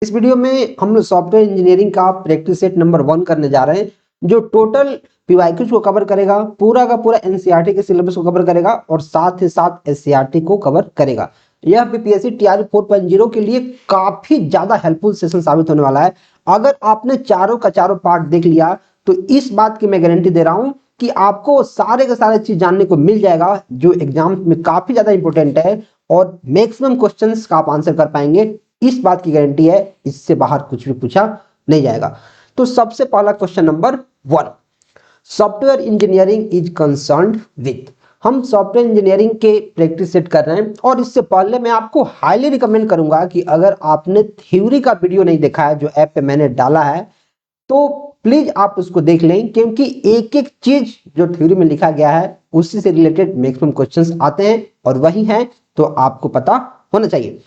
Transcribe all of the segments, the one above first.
इस वीडियो में हम लोग सॉफ्टवेयर इंजीनियरिंग का प्रैक्टिस सेट नंबर 1 करने जा रहे हैं, जो टोटल पीवाईक्यूज को कवर करेगा, पूरा का पूरा एनसीईआरटी के सिलेबस को कवर करेगा और साथ ही साथ एससीईआरटी को कवर करेगा। यह बीपीएससी टीआरई 4.0 के लिए काफी ज्यादा हेल्पफुल सेशन साबित होने वाला है। अगर आपने चारों का चारों पार्ट देख लिया तो इस बात की मैं गारंटी दे रहा हूं कि आपको सारे का सारे चीज जानने को मिल जाएगा, जो एग्जाम में काफी ज्यादा इंपॉर्टेंट है और मैक्सिमम क्वेश्चंस का आप आंसर कर पाएंगे। इस बात की गारंटी है, इससे बाहर कुछ भी पूछा नहीं जाएगा। तो सबसे पहला question number 1, software engineering is concerned with. हम सॉफ्टवेयर इंजीनियरिंग के प्रैक्टिस सेट कर रहे हैं और इससे पहले मैं आपको हाईली रिकमेंड करूंगा कि अगर आपने थ्योरी का वीडियो नहीं देखा है जो ऐप पे मैंने डाला है, तो प्लीज आप उसको देख लें, क्योंकि एक एक चीज जो थ्योरी में लिखा गया है उसी से रिलेटेड मैक्सिमम क्वेश्चंस आते हैं और वही है, तो आपको पता होना चाहिए।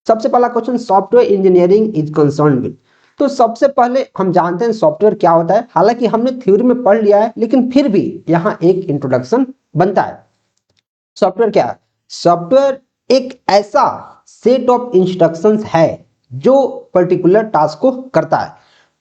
सबसे पहला question, software engineering is concern with. तो सबसे पहले हम जानते हैं सॉफ्टवेयर क्या होता है। हालांकि हमने थ्योरी में पढ़ लिया है, लेकिन फिर भी यहां एक इंट्रोडक्शन बनता है। सॉफ्टवेयर क्या है? सॉफ्टवेयर एक ऐसा सेट ऑफ इंस्ट्रक्शंस है जो पर्टिकुलर टास्क को करता है।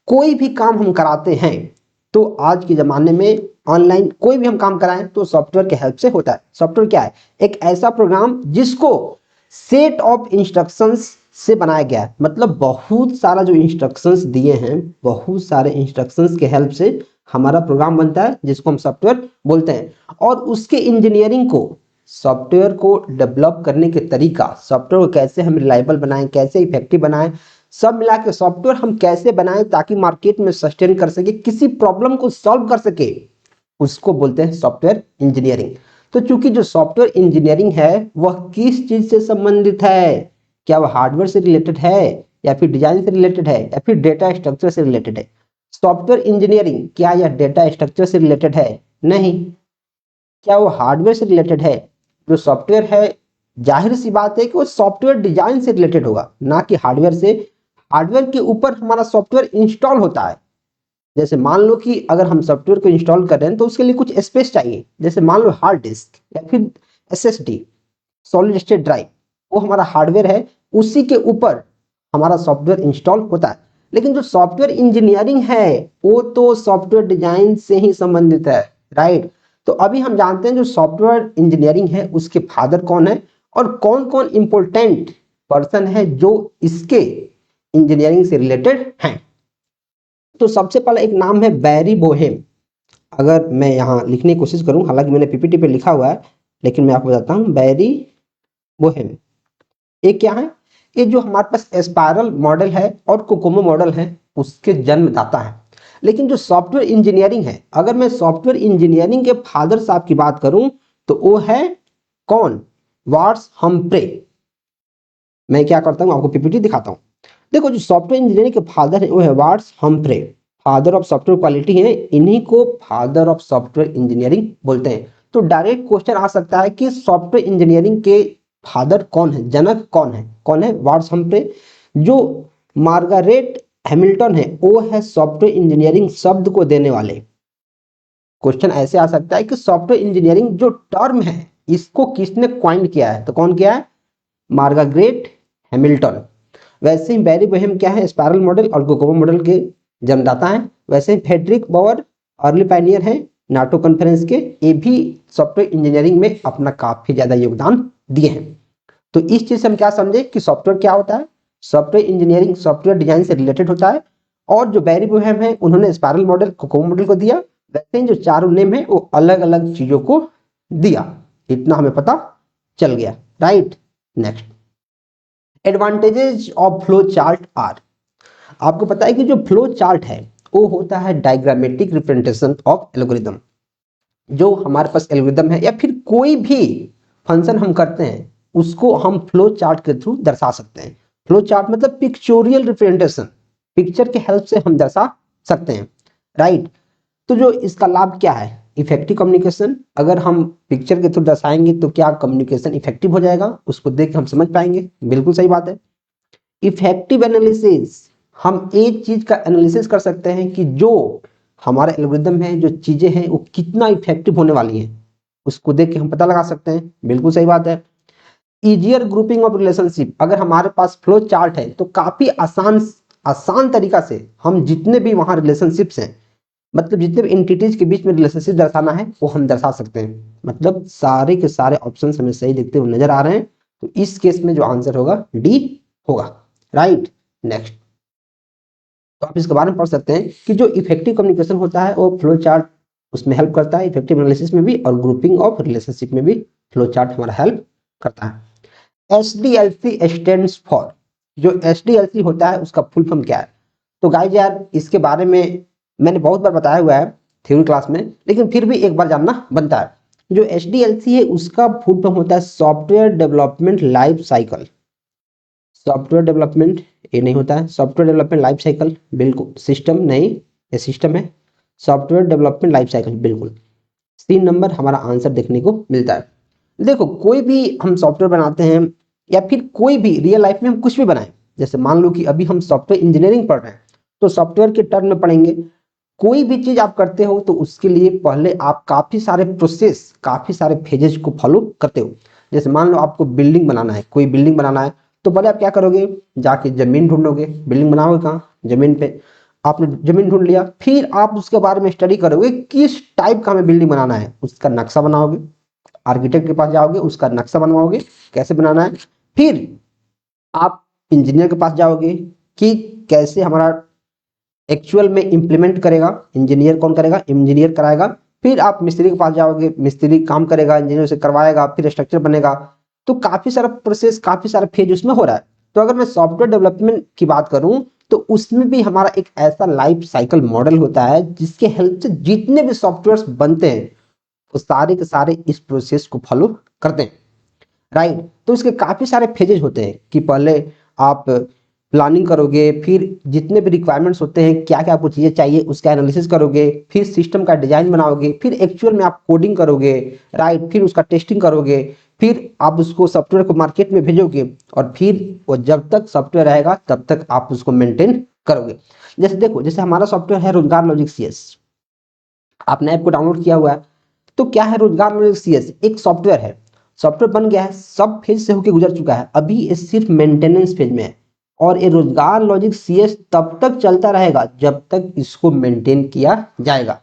कोई भी काम हम कराते हैं तो आज के जमाने में ऑनलाइन कोई भी हम काम कराएं तो सॉफ्टवेयर के हेल्प से होता है। सॉफ्टवेयर क्या है? एक ऐसा प्रोग्राम जिसको सेट ऑफ इंस्ट्रक्शंस से बनाया गया है। मतलब बहुत सारा जो इंस्ट्रक्शंस दिए हैं, बहुत सारे इंस्ट्रक्शंस के हेल्प से हमारा प्रोग्राम बनता है, जिसको हम सॉफ्टवेयर बोलते हैं। और उसके इंजीनियरिंग को, सॉफ्टवेयर को डेवलप करने के तरीका, सॉफ्टवेयर को कैसे हम रिलायबल बनाएं, कैसे इफेक्टिव बनाएं, सब मिला के सॉफ्टवेयर हम कैसे बनाएं ताकि मार्केट में सस्टेन कर सके, किसी प्रॉब्लम को सॉल्व कर सके, उसको बोलते हैं सॉफ्टवेयर इंजीनियरिंग। तो चूंकि जो सॉफ्टवेयर इंजीनियरिंग है वह किस चीज से संबंधित है? क्या वह हार्डवेयर से रिलेटेड है, या फिर डिजाइन से रिलेटेड है, या फिर डेटा स्ट्रक्चर से रिलेटेड है? सॉफ्टवेयर इंजीनियरिंग क्या यह डेटा स्ट्रक्चर से रिलेटेड है? नहीं। क्या वो हार्डवेयर से रिलेटेड है? जो सॉफ्टवेयर है, जाहिर सी बात है कि वो सॉफ्टवेयर डिजाइन से रिलेटेड होगा, ना कि हार्डवेयर से। हार्डवेयर के ऊपर हमारा सॉफ्टवेयर इंस्टॉल होता है। जैसे मान लो कि अगर हम सॉफ्टवेयर को इंस्टॉल कर रहे हैं तो उसके लिए कुछ स्पेस चाहिए। जैसे मान लो हार्ड डिस्क या फिर एसएसडी, सॉलिड स्टेट ड्राइव, वो हमारा हार्डवेयर है, उसी के ऊपर हमारा सॉफ्टवेयर इंस्टॉल होता है। लेकिन जो सॉफ्टवेयर इंजीनियरिंग है वो तो सॉफ्टवेयर डिजाइन से ही संबंधित है, राइट। तो अभी हम जानते हैं जो सॉफ्टवेयर इंजीनियरिंग है उसके फादर कौन है और कौन कौन इंपॉर्टेंट पर्सन है जो इसके इंजीनियरिंग से रिलेटेड हैं। तो सबसे पहला एक नाम है बैरी बोहेम। अगर मैं यहाँ लिखने की कोशिश करूं, हालांकि मैंने पीपीटी पे लिखा हुआ है, लेकिन मैं आपको बताता हूँ बैरी बोहेम। ये क्या है? ये जो हमारे पास स्पाइरल मॉडल है और कोकोमो मॉडल है उसके जन्मदाता है। लेकिन जो सॉफ्टवेयर इंजीनियरिंग है, अगर मैं सॉफ्टवेयर इंजीनियरिंग के फादर साहब की बात करूं तो वो है कौन? Watts Humphrey. मैं क्या करता हूं, आपको पीपीटी दिखाता हूं। देखो, जो सॉफ्टवेयर इंजीनियरिंग के फादर है वो है Watts Humphrey, father of software quality है। इन्हीं को फादर ऑफ सॉफ्टवेयर इंजीनियरिंग बोलते हैं। तो डायरेक्ट क्वेश्चन आ सकता है कि सॉफ्टवेयर इंजीनियरिंग के फादर कौन है, जनक कौन है? कौन है? Watts Humphrey. जो मार्गारेट हैमिल्टन है वो है सॉफ्टवेयर इंजीनियरिंग शब्द को देने वाले। क्वेश्चन ऐसे आ सकता है कि सॉफ्टवेयर इंजीनियरिंग जो टर्म है इसको किसने क्वाइन किया है? तो कौन किया है? Margaret Hamilton. वैसे ही बैरी बोहेम क्या है? स्पाइरल मॉडल और कोकोमो मॉडल के जन्मदाता हैं। वैसे ही फ्रेडरिक बाउअर अर्ली पायनियर है नाटो कॉन्फ्रेंस के, ये भी सॉफ्टवेयर इंजीनियरिंग में अपना काफी ज्यादा योगदान दिए हैं। तो इस चीज से हम क्या समझे कि सॉफ्टवेयर क्या होता है? सॉफ्टवेयर इंजीनियरिंग सॉफ्टवेयर डिजाइन से रिलेटेड होता है। और जो बैरी बोहेम है उन्होंने स्पाइरल मॉडल कोकोमो मॉडल को दिया। वैसे ही जो चारों नेम है वो अलग अलग चीजों को दिया। इतना हमें पता चल गया, right. Next, advantages of flow chart are. आपको पता है कि जो फ्लो चार्ट है वो होता है डायग्रामेटिक रिप्रेजेंटेशन ऑफ एल्गोरिदम। जो हमारे पास एल्गोरिदम है या फिर कोई भी फंक्शन हम करते हैं उसको हम फ्लो चार्ट के थ्रू दर्शा सकते हैं। फ्लो चार्ट मतलब पिक्चोरियल रिप्रेजेंटेशन, पिक्चर के हेल्प से हम दर्शा सकते हैं, राइट। तो जो इसका लाभ क्या है? Effective communication. अगर हम पिक्चर के थ्रू दर्शाएंगे तो क्या कम्युनिकेशन इफेक्टिव हो जाएगा, उसको देख के हम समझ पाएंगे। बिल्कुल सही बात है। इफेक्टिव एनालिसिस, हम एक चीज का एनालिसिस कर सकते हैं कि जो हमारा एल्गोरिदम है, जो चीजें हैं वो कितना इफेक्टिव होने वाली हैं, उसको देख के हम पता लगा सकते हैं। बिल्कुल सही बात है। इजियर ग्रुपिंग ऑफ रिलेशनशिप, अगर हमारे पास फ्लो चार्ट है तो काफी आसान तरीका से हम जितने भी वहां रिलेशनशिप्स हैं, मतलब जितने भी एंटिटीज के बीच में रिलेशनशिप दर्शाना है वो हम दर्शा सकते हैं। मतलब सारे के सारे ऑप्शन हमें सही दिखते हुए नजर आ रहे हैं, तो इस केस में जो आंसर होगा डी होगा, राइट। नेक्स्ट, तो आप इसके बारे में पढ़ सकते हैं कि जो इफेक्टिव कम्युनिकेशन होता है वो फ्लो चार्ट उसमें हेल्प करता है, इफेक्टिव एनालिसिस में भी और ग्रुपिंग ऑफ रिलेशनशिप में भी फ्लो चार्ट हमारा हेल्प करता है। SDLC स्टैंड्स फॉर, जो SDLC होता है उसका फुल फॉर्म क्या है? तो गाइज यार इसके बारे में मैंने बहुत बार बताया हुआ है थ्योरी क्लास में, लेकिन फिर भी एक बार जानना बनता है। जो SDLC है उसका फुल फॉर्म होता है software development life cycle. Software development ये नहीं होता है, सॉफ्टवेयर डेवलपमेंट लाइफ साइकिल बिल्कुल, सिस्टम नहीं, ये सिस्टम है, सॉफ्टवेयर डेवलपमेंट लाइफ साइकिल बिल्कुल। 3 नंबर हमारा आंसर देखने को मिलता है। देखो कोई भी हम सॉफ्टवेयर बनाते हैं या फिर कोई भी रियल लाइफ में हम कुछ भी बनाएं, जैसे मान लो कि अभी हम सॉफ्टवेयर इंजीनियरिंग पढ़ रहे हैं तो सॉफ्टवेयर के टर्म में पढ़ेंगे। कोई भी चीज आप करते हो तो उसके लिए पहले आप काफी सारे प्रोसेस, काफी सारे फेजेज को फॉलो करते हो। जैसे मान लो आपको बिल्डिंग बनाना है, कोई बिल्डिंग बनाना है, तो पहले आप क्या करोगे, जाके जमीन ढूंढोगे, बिल्डिंग बनाओगे कहाँ, जमीन पे। आपने जमीन ढूंढ लिया, फिर आप उसके बारे में स्टडी करोगे किस टाइप का हमें बिल्डिंग बनाना है, उसका नक्शा बनाओगे, आर्किटेक्ट के पास जाओगे, उसका नक्शा बनवाओगे कैसे बनाना है। फिर आप इंजीनियर के पास जाओगे कि कैसे हमारा एक्चुअल में इंप्लीमेंट करेगा, इंजीनियर कौन करेगा, इंजीनियर कराएगा। फिर आप मिस्त्री के पास जाओगे, मिस्त्री काम करेगा, इंजीनियर से करवाएगा, फिर स्ट्रक्चर बनेगा। तो काफी सारा प्रोसेस, काफी सारा फेज उसमें हो रहा है। तो अगर मैं सॉफ्टवेयर डेवलपमेंट की बात करूं तो उसमें भी हमारा एक ऐसा लाइफ साइकिल मॉडल होता है जिसके हेल्प से जितने भी सॉफ्टवेयर बनते हैं वो सारे के सारे इस प्रोसेस को फॉलो करते हैं, राइट। तो इसके काफी सारे फेजेज होते हैं कि पहले आप प्लानिंग करोगे, फिर जितने भी रिक्वायरमेंट्स होते हैं, क्या क्या आपको चीजें चाहिए उसका एनालिसिस करोगे, फिर सिस्टम का डिजाइन बनाओगे, फिर एक्चुअल में आप कोडिंग करोगे, राइट, फिर उसका टेस्टिंग करोगे, फिर आप उसको सॉफ्टवेयर को मार्केट में भेजोगे, और फिर वो जब तक सॉफ्टवेयर रहेगा तब तक आप उसको मेंटेन करोगे। जैसे देखो, जैसे हमारा सॉफ्टवेयर है रोजगार लॉजिक CS, आपने ऐप को डाउनलोड किया हुआ है, तो क्या है रोजगार लॉजिक CS, एक सॉफ्टवेयर है, सॉफ्टवेयर बन गया है, सब फेज से होकर गुजर चुका है, अभी ये सिर्फ मेंटेनेंस फेज में है। और ये रोजगार लॉजिक CS तब तक चलता रहेगा जब तक इसको मेंटेन किया जाएगा,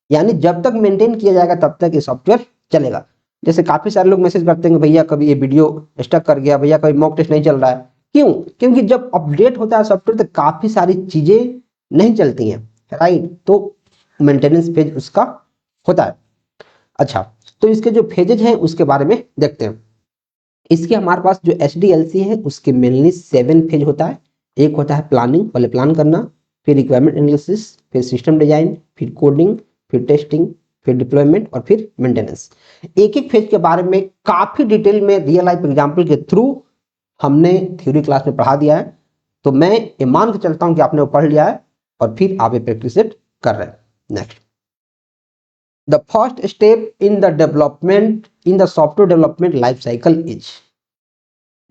यानी जब तक मेंटेन किया जाएगा तब तक ये सॉफ्टवेयर चलेगा। जैसे काफी सारे लोग मैसेज करते हैं भैया कभी ये वीडियो स्टक कर गया, भैया कभी मॉक टेस्ट नहीं चल रहा है, क्यों? क्योंकि जब अपडेट होता है सॉफ्टवेयर तो काफी सारी चीजें नहीं चलती हैं, राइट, तो मेंटेनेंस फेज उसका होता है। अच्छा, तो इसके जो फेजेज हैं उसके बारे में देखते हैं। इसके हमारे पास जो SDLC है उसके मेनली 7 फेज होता है। एक होता है प्लानिंग, पहले प्लान करना, फिर रिक्वायरमेंट एनालिसिस, फिर सिस्टम डिजाइन, फिर कोडिंग, फिर टेस्टिंग, फिर डिप्लॉयमेंट और फिर मेंटेनेंस। एक एक फेज के बारे में काफी डिटेल में रियल लाइफ एग्जाम्पल के थ्रू हमने थ्योरी क्लास में पढ़ा दिया है। तो मैं ये मान के चलता हूं कि आपने वो पढ़ लिया है और फिर आप ये प्रैक्टिस कर रहे हैं। Next, the first step in the development in the software development life cycle is,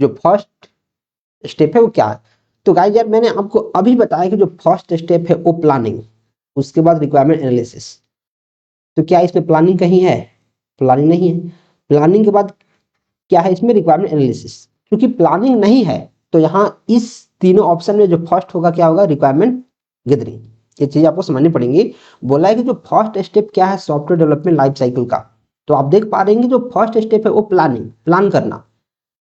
जो फर्स्ट स्टेप है वो क्या है? तो गाइस यार मैंने आपको अभी बताया कि जो फर्स्ट स्टेप है वो प्लानिंग, उसके बाद रिक्वायरमेंट एनालिसिस। तो क्या इसमें प्लानिंग कहीं है? प्लानिंग नहीं है। प्लानिंग के बाद क्या है इसमें? Requirement analysis. क्योंकि प्लानिंग नहीं है तो यहाँ इस तीनों ऑप्शन में जो फर्स्ट होगा क्या होगा? Requirement gathering. ये चीज आपको समझनी पड़ेगी। बोला है कि जो फर्स्ट स्टेप क्या है सॉफ्टवेयर डेवलपमेंट लाइफ साइकिल का, तो आप देख पा रहे हैं कि जो फर्स्ट स्टेप है वो प्लानिंग, प्लान करना,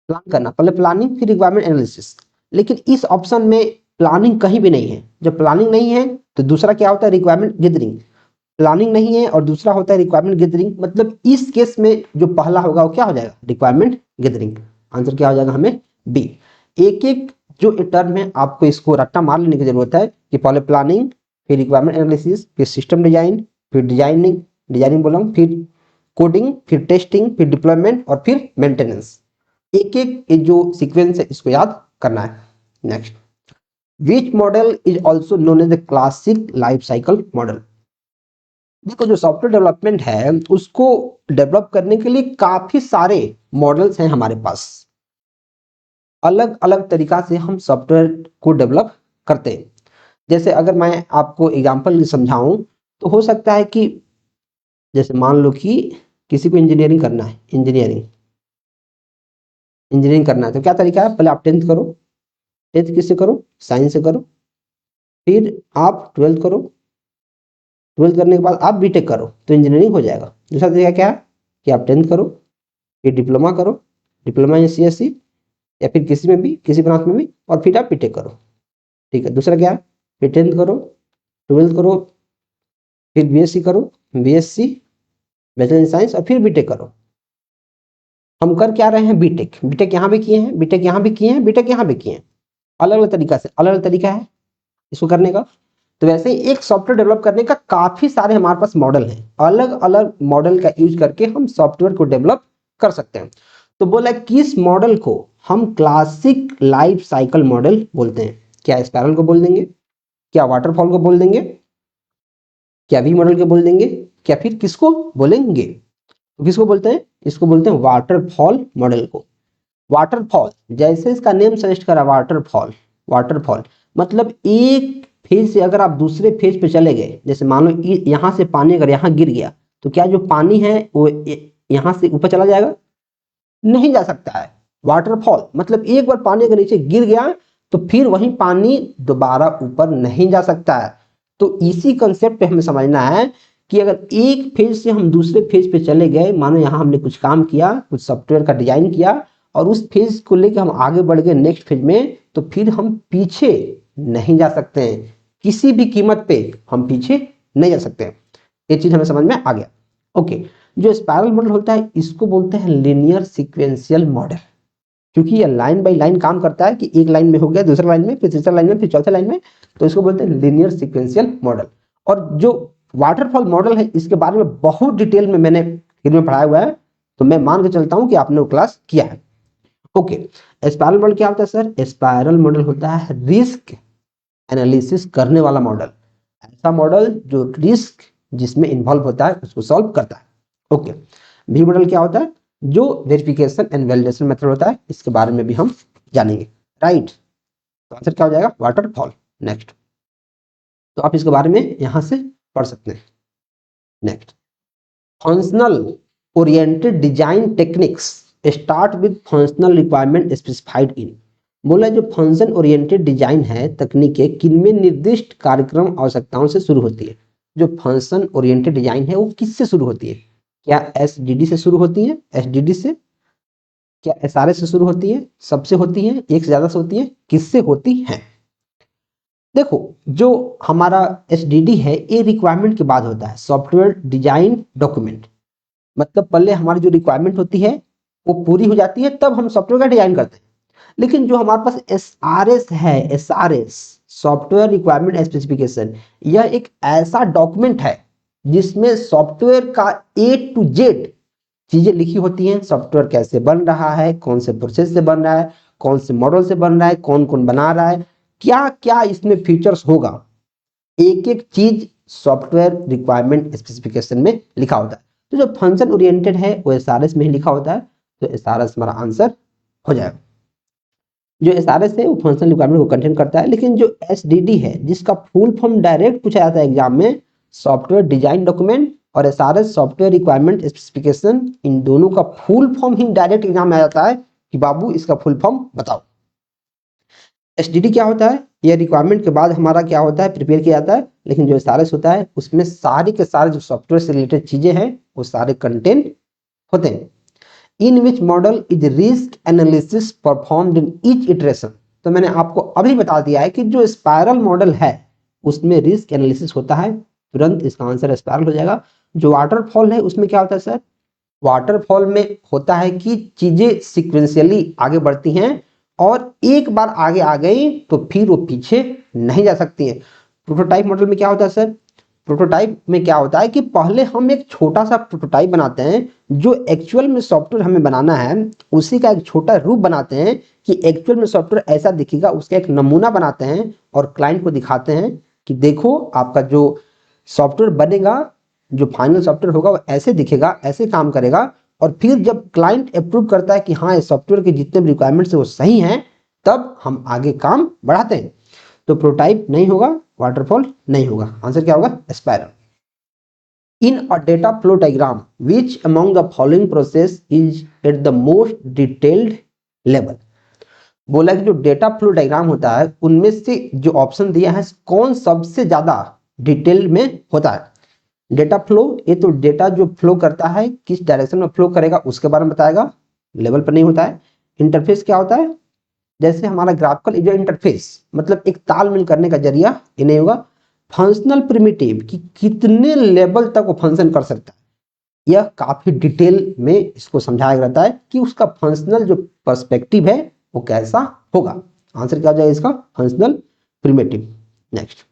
पहले प्लानिंग फिर रिक्वायरमेंट एनालिसिस। लेकिन इस ऑप्शन में प्लानिंग कहीं भी नहीं है। जब प्लानिंग नहीं है तो दूसरा क्या होता है? Requirement gathering. प्लानिंग नहीं है और दूसरा होता है रिक्वायरमेंट गैदरिंग, मतलब इस केस में जो पहला होगा वो क्या हो जाएगा? Requirement gathering. आंसर क्या हो जाएगा हमें? बी। एक एक जो टर्म है आपको इसको रट्टा मार लेने की जरूरत है कि पहले प्लानिंग, फिर रिक्वायरमेंट एनालिसिस, फिर सिस्टम डिजाइन, फिर डिजाइनिंग बोला हूं, फिर कोडिंग, फिर टेस्टिंग, फिर डिप्लॉयमेंट और फिर मेंटेनेंस। एक एक जो सीक्वेंस है इसको याद करना है। Next, which model is also known as the classic life cycle model. देखो जो सॉफ्टवेयर डेवलपमेंट है उसको डेवलप करने के लिए काफी सारे मॉडल्स हैं हमारे पास। अलग अलग तरीका से हम सॉफ्टवेयर को डेवलप करते हैं। जैसे अगर मैं आपको एग्जांपल समझाऊं तो हो सकता है कि जैसे मान लो कि किसी को इंजीनियरिंग करना है, इंजीनियरिंग इंजीनियरिंग करना है तो क्या तरीका है, पहले आप 10th करो। 10th किससे करो, साइंस से करो। फिर आप 12th करो। 12th करने के बाद आप बीटेक करो तो इंजीनियरिंग हो जाएगा। दूसरा तरीका क्या है कि आप 10th करो, फिर डिप्लोमा करो, डिप्लोमा या सीएससी या फिर किसी में भी, किसी ब्रांच में भी, और फिर आप बीटेक करो। ठीक है, दूसरा क्या है, फिर 10th करो, 12th करो, फिर बीएससी करो, बीएससी बैचलर इन साइंस, और फिर बीटेक करो। हम कर क्या रहे हैं, बीटेक। बीटेक यहाँ भी किए हैं, बीटेक यहाँ भी किए हैं, बीटेक यहाँ भी किए हैं। अलग अलग तरीका से, अलग अलग तरीका है इसको करने का। तो वैसे ही एक सॉफ्टवेयर डेवलप करने का काफी सारे हमारे पास मॉडल हैं, अलग अलग मॉडल का यूज करके हम सॉफ्टवेयर को डेवलप कर सकते हैं। तो बोला किस मॉडल को हम क्लासिक लाइफ साइकिल मॉडल बोलते हैं। क्या स्पाइरल को बोल देंगे, क्या वाटरफॉल को बोल देंगे, क्या वी मॉडल को बोल देंगे, क्या फिर किसको बोलेंगे, तो किसको बोलते हैं, इसको बोलते हैं वाटरफॉल मॉडल को। वाटरफॉल जैसे इसका नेम सजेस्ट करा, वाटरफॉल। वाटरफॉल मतलब एक फेज से अगर आप दूसरे फेज पे चले गए, जैसे मान लो यहाँ से पानी अगर यहाँ गिर गया तो क्या जो पानी है वो यहाँ से ऊपर चला जाएगा, नहीं जा सकता है। वाटरफॉल मतलब एक बार पानी अगर नीचे गिर गया तो फिर वही पानी दोबारा ऊपर नहीं जा सकता है। तो इसी कंसेप्ट पे हमें समझना है कि अगर एक फेज से हम दूसरे फेज पे चले गए, मानो यहाँ हमने कुछ काम किया, कुछ सॉफ्टवेयर का डिजाइन किया और उस फेज को लेकर हम आगे बढ़ गए नेक्स्ट फेज में, तो फिर हम पीछे नहीं जा सकते हैं, किसी भी कीमत पे हम पीछे नहीं जा सकते हैं। ये चीज हमें समझ में आ गया। ओके, जो स्पाइरल मॉडल होता है इसको बोलते हैं लीनियर सीक्वेंशियल मॉडल, क्योंकि ये लाइन बाय लाइन काम करता है कि एक लाइन में हो गया, दूसरा लाइन में, फिर तीसरा लाइन में, फिर चौथे लाइन में, तो इसको बोलते हैं लीनियर सीक्वेंशियल मॉडल। और जो वाटरफॉल मॉडल है इसके बारे में बहुत डिटेल में मैंने फिर में पढ़ाया हुआ है, तो मैं मान के चलता हूं कि आपने वो क्लास किया है। ओके, स्पाइरल मॉडल क्या होता है सर, स्पाइरल मॉडल होता है रिस्क एनालिसिस करने वाला मॉडल, ऐसा मॉडल जो रिस्क जिसमें इन्वॉल्व होता है उसको सॉल्व करता है। ओके, वी मॉडल क्या होता है, जो वेरिफिकेशन एंड वैलिडेशन मेथड होता है, इसके बारे में भी हम जानेंगे। राइट, तो आंसर क्या हो जाएगा, वाटरफॉल। नेक्स्ट, तो आप इसके बारे में यहां से पढ़ सकते हैं। Next, functional oriented design techniques start with functional requirement specified in. बोला जो फंक्शन ओरिएंटेड डिजाइन है तकनीकें किनमें निर्दिष्ट कार्यक्रम आवश्यकताओं से शुरू होती है। जो फंक्शन ओरिएंटेड डिजाइन है वो किससे शुरू होती है, क्या एसडीडी से शुरू होती है, एसडीडी से, क्या एसआरएस से शुरू होती है, सबसे होती है, एक से ज्यादा से होती है, किससे होती है। देखो जो हमारा एसडीडी है ये रिक्वायरमेंट के बाद होता है, सॉफ्टवेयर डिजाइन डॉक्यूमेंट। मतलब पहले हमारी जो रिक्वायरमेंट होती है वो पूरी हो जाती है तब हम सॉफ्टवेयर का डिजाइन करते हैं। लेकिन जो हमारे पास एसआरएस है, एसआरएस सॉफ्टवेयर रिक्वायरमेंट स्पेसिफिकेशन, यह एक ऐसा डॉक्यूमेंट है जिसमें सॉफ्टवेयर का ए टू जेड चीजें लिखी होती हैं। सॉफ्टवेयर कैसे बन रहा है, कौन से प्रोसेस से बन रहा है, कौन से मॉडल से बन रहा है, कौन कौन बना रहा है, क्या क्या इसमें फीचर्स होगा, एक एक चीज सॉफ्टवेयर रिक्वायरमेंट स्पेसिफिकेशन में लिखा होता है। तो जो फंक्शन ओरिएंटेड है वो एसआरएस में ही लिखा होता है, तो एसआरएस हमारा आंसर हो जाएगा। जो एसआरएस है वो फंक्शनल रिक्वायरमेंट को कंटेन करता है, लेकिन जो एसडीडी है जिसका फुल फॉर्म डायरेक्ट पूछा जाता है एग्जाम में, सॉफ्टवेयर डिजाइन डॉक्यूमेंट, और एसआरएस सॉफ्टवेयर रिक्वायरमेंट स्पेसिफिकेशन, इन दोनों का फुल फॉर्म ही डायरेक्ट एग्जाम में आ जाता है कि बाबू इसका फुल फॉर्म बताओ। एसडीडी क्या होता है, यह रिक्वायरमेंट के बाद हमारा क्या होता है, प्रिपेयर किया जाता है, लेकिन जो एसआरएस होता है उसमें सारे के सारे जो सॉफ्टवेयर से रिलेटेड चीजें हैं वो सारे कंटेंट होते हैं। In which model is risk analysis performed in each iteration. तो मैंने आपको अभी बता दिया है कि जो स्पाइरल मॉडल है उसमें रिस्क एनालिसिस होता है, तुरंत इसका आंसर स्पाइरल हो जाएगा। जो वाटरफॉल है उसमें क्या होता है सर, वाटरफॉल में होता है कि चीजें सिक्वेंशियली आगे बढ़ती हैं और एक बार आगे आ गई तो फिर वो पीछे नहीं जा सकती है। प्रोटोटाइप मॉडल में क्या होता है सर, प्रोटोटाइप में क्या होता है कि पहले हम एक छोटा सा प्रोटोटाइप बनाते हैं, जो एक्चुअल में सॉफ्टवेयर हमें बनाना है उसी का एक छोटा रूप बनाते हैं कि एक्चुअल में सॉफ्टवेयर ऐसा दिखेगा, उसका एक नमूना बनाते हैं और क्लाइंट को दिखाते हैं कि देखो आपका जो सॉफ्टवेयर बनेगा, जो फाइनल सॉफ्टवेयर होगा वो ऐसे दिखेगा, ऐसे काम करेगा। और फिर जब क्लाइंट अप्रूव करता है कि हाँ ये सॉफ्टवेयर के जितने भी रिक्वायरमेंट्स है वो सही हैं, तब हम आगे काम बढ़ाते हैं। तो प्रोटोटाइप नहीं होगा, वाटरफॉल नहीं होगा, आंसर क्या होगा, spiral. In a data flow diagram which among the following process is at the most detailed level. बोला कि जो डेटा फ्लो डायग्राम होता है उनमें से जो ऑप्शन दिया है कौन सबसे ज्यादा डिटेल में होता है। डेटा फ्लो, ये तो डेटा जो फ्लो करता है किस डायरेक्शन में फ्लो करेगा उसके बारे में बताएगा, लेवल पर नहीं होता है। इंटरफेस क्या होता है, जैसे हमारा ग्राफिकल जो इंटरफेस मतलब एक तालमेल करने का जरिया, ये नहीं होगा। फंक्शनल प्रिमिटिव कि कितने लेवल तक वो फंक्शन कर सकता है, यह काफी डिटेल में इसको समझाया जाता है कि उसका फंक्शनल जो पर्सपेक्टिव है वो कैसा होगा। आंसर क्या हो जाएगा इसका, फंक्शनल प्रिमिटिव। नेक्स्ट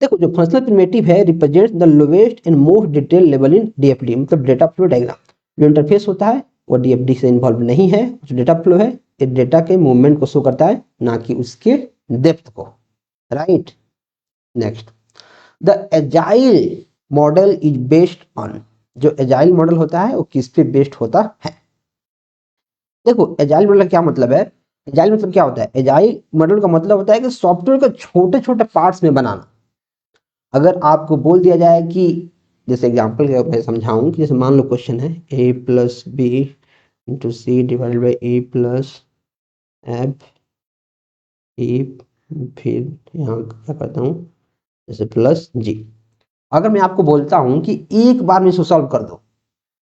देखो, जो फंक्शनल प्रिमिटिव है represents the lowest and most detail level in DFD, मतलब डेटा फ्लो डायग्राम। जो इंटरफेस होता है वो डीएफडी से इन्वॉल्व नहीं है। जो डेटा फ्लो है ये डेटा के मूवमेंट को शो करता है, ना कि उसके डेप्थ को, right. Next, the agile model is based on, जो एजाइल मॉडल होता है वो किस पे बेस्ड होता है। देखो एजाइल मॉडल का क्या मतलब है, एजाइल मतलब क्या होता है, एजाइल मॉडल का मतलब होता है कि सॉफ्टवेयर को छोटे छोटे पार्ट्स में बनाना। अगर आपको बोल दिया जाए कि जैसे एग्जांपल मैं समझाऊं कि जैसे मान लो क्वेश्चन है a plus B into C divided by A plus F E, फिर यहाँ क्या करता हूँ जैसे प्लस जी। अगर मैं आपको बोलता हूँ कि एक बार में इसको सॉल्व कर दो